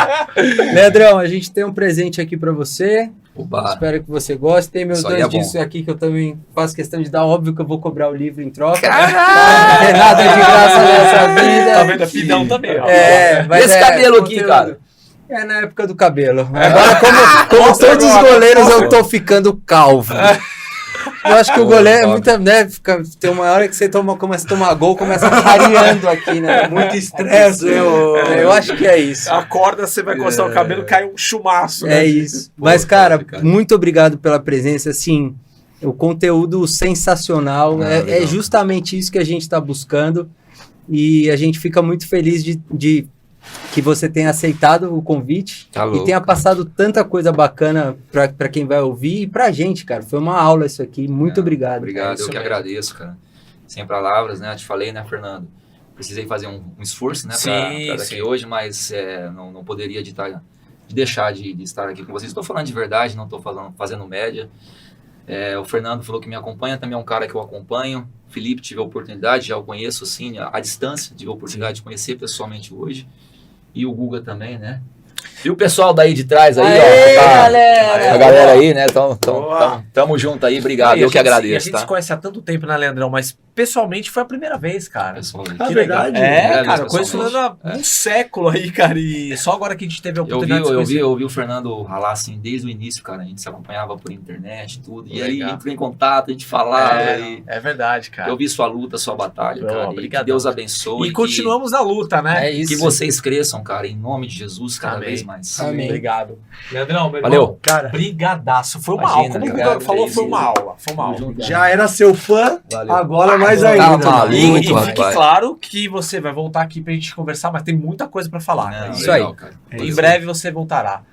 Leandrão, a gente tem um presente aqui pra você. Oba. Espero que você goste. Tem meus Isso aí 2 é bom. discos aqui que eu também faço questão de dar. Óbvio que eu vou cobrar o livro em troca. Caralho! Não tem nada de graça nessa vida. Tá vendo? É pidão também, ó. Mas Esse cabelo aqui, conteúdo. cara? É na época do cabelo. Agora, como Mostra todos os agora, goleiros, mostra. eu tô ficando calvo. Eu acho que o goleiro é muita, né? Tem uma hora que você começa a tomar gol, começa rareando aqui, né? Muito estresse. Eu acho que é isso. Acorda, você vai coçar o cabelo, cai um chumaço. né? É isso. Mas, cara, cara. muito obrigado pela presença. Assim, o conteúdo sensacional. É legal. justamente isso que a gente está buscando. E a gente fica muito feliz de que você tenha aceitado o convite Tá e louco. tenha passado tanta coisa bacana para quem vai ouvir e pra gente, cara. Foi uma aula isso aqui. Muito obrigado. Obrigado, isso eu que mesmo. agradeço, cara. Sem palavras, né? Eu te falei, né, Fernando? Precisei fazer um esforço, né, pra Sim, estar sim. aqui hoje, mas não poderia deixar de estar aqui com vocês. Estou falando de verdade, não estou fazendo média. O Fernando falou que me acompanha, também é um cara que eu acompanho. Felipe, tive a oportunidade, já o conheço assim, à distância, tive a oportunidade de conhecer pessoalmente hoje. E o Guga também, né? E o pessoal daí de trás aí, Aê, ó. galera! A galera aí, né? Boa. Tamo junto aí, obrigado. E Eu que a agradeço, gente tá? se conhece há tanto tempo, né, Leandrão? Mas pessoalmente foi a primeira vez, cara. Pessoalmente. Ah, Que legal. verdade? É, É, cara, eu conheço o pessoalmente. Leandro há um século aí, cara. E só agora que a gente teve a oportunidade de se conhecer. Eu vi o Fernando ralar assim desde o início, cara. A gente se acompanhava por internet, tudo. E aí Legal. entrou em contato, a gente falava. E É verdade, cara. eu vi sua luta, sua batalha, Oh, cara. E que obrigadão. Deus abençoe. E continuamos na luta, né? É isso. Que vocês cresçam, cara, em nome de Jesus, cada Amém. vez mais. Amém. Obrigado. Leandrão, meu Valeu. irmão. Cara, Brigadaço. Foi uma Imagina, aula. Como o obrigado, Guga falou, Deise. foi uma aula. Foi uma Tamo aula. junto. já era seu fã, Valeu. agora mais Tá ainda. maluco. E Muito, fique rapaz. claro que você vai voltar aqui pra gente conversar, mas tem muita coisa pra falar. Não, né? Isso legal, aí. cara. Em breve você voltará.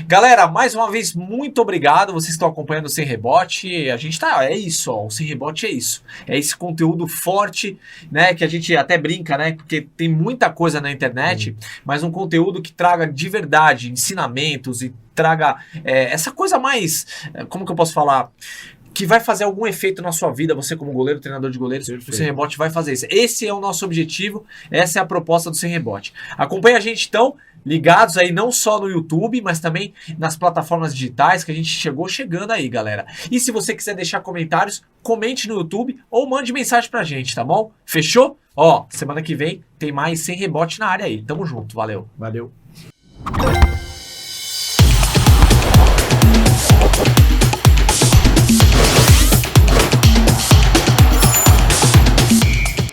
Galera, mais uma vez, muito obrigado. Vocês estão acompanhando o Sem Rebote. A gente tá. É isso, ó. O Sem Rebote é isso. É esse conteúdo forte, né? Que a gente até brinca, né? Porque tem muita coisa na internet, mas um conteúdo que traga de verdade ensinamentos e traga essa coisa mais. Como que eu posso falar? Que vai fazer algum efeito na sua vida, você como goleiro, treinador de goleiros, o Sem Rebote vai fazer isso. Esse é o nosso objetivo, essa é a proposta do Sem Rebote. Acompanhe a gente então, ligados aí não só no YouTube, mas também nas plataformas digitais que a gente chegando aí, galera. E se você quiser deixar comentários, comente no YouTube ou mande mensagem pra gente, tá bom? Fechou? Ó, semana que vem tem mais Sem Rebote na área aí. Tamo junto, valeu. Valeu.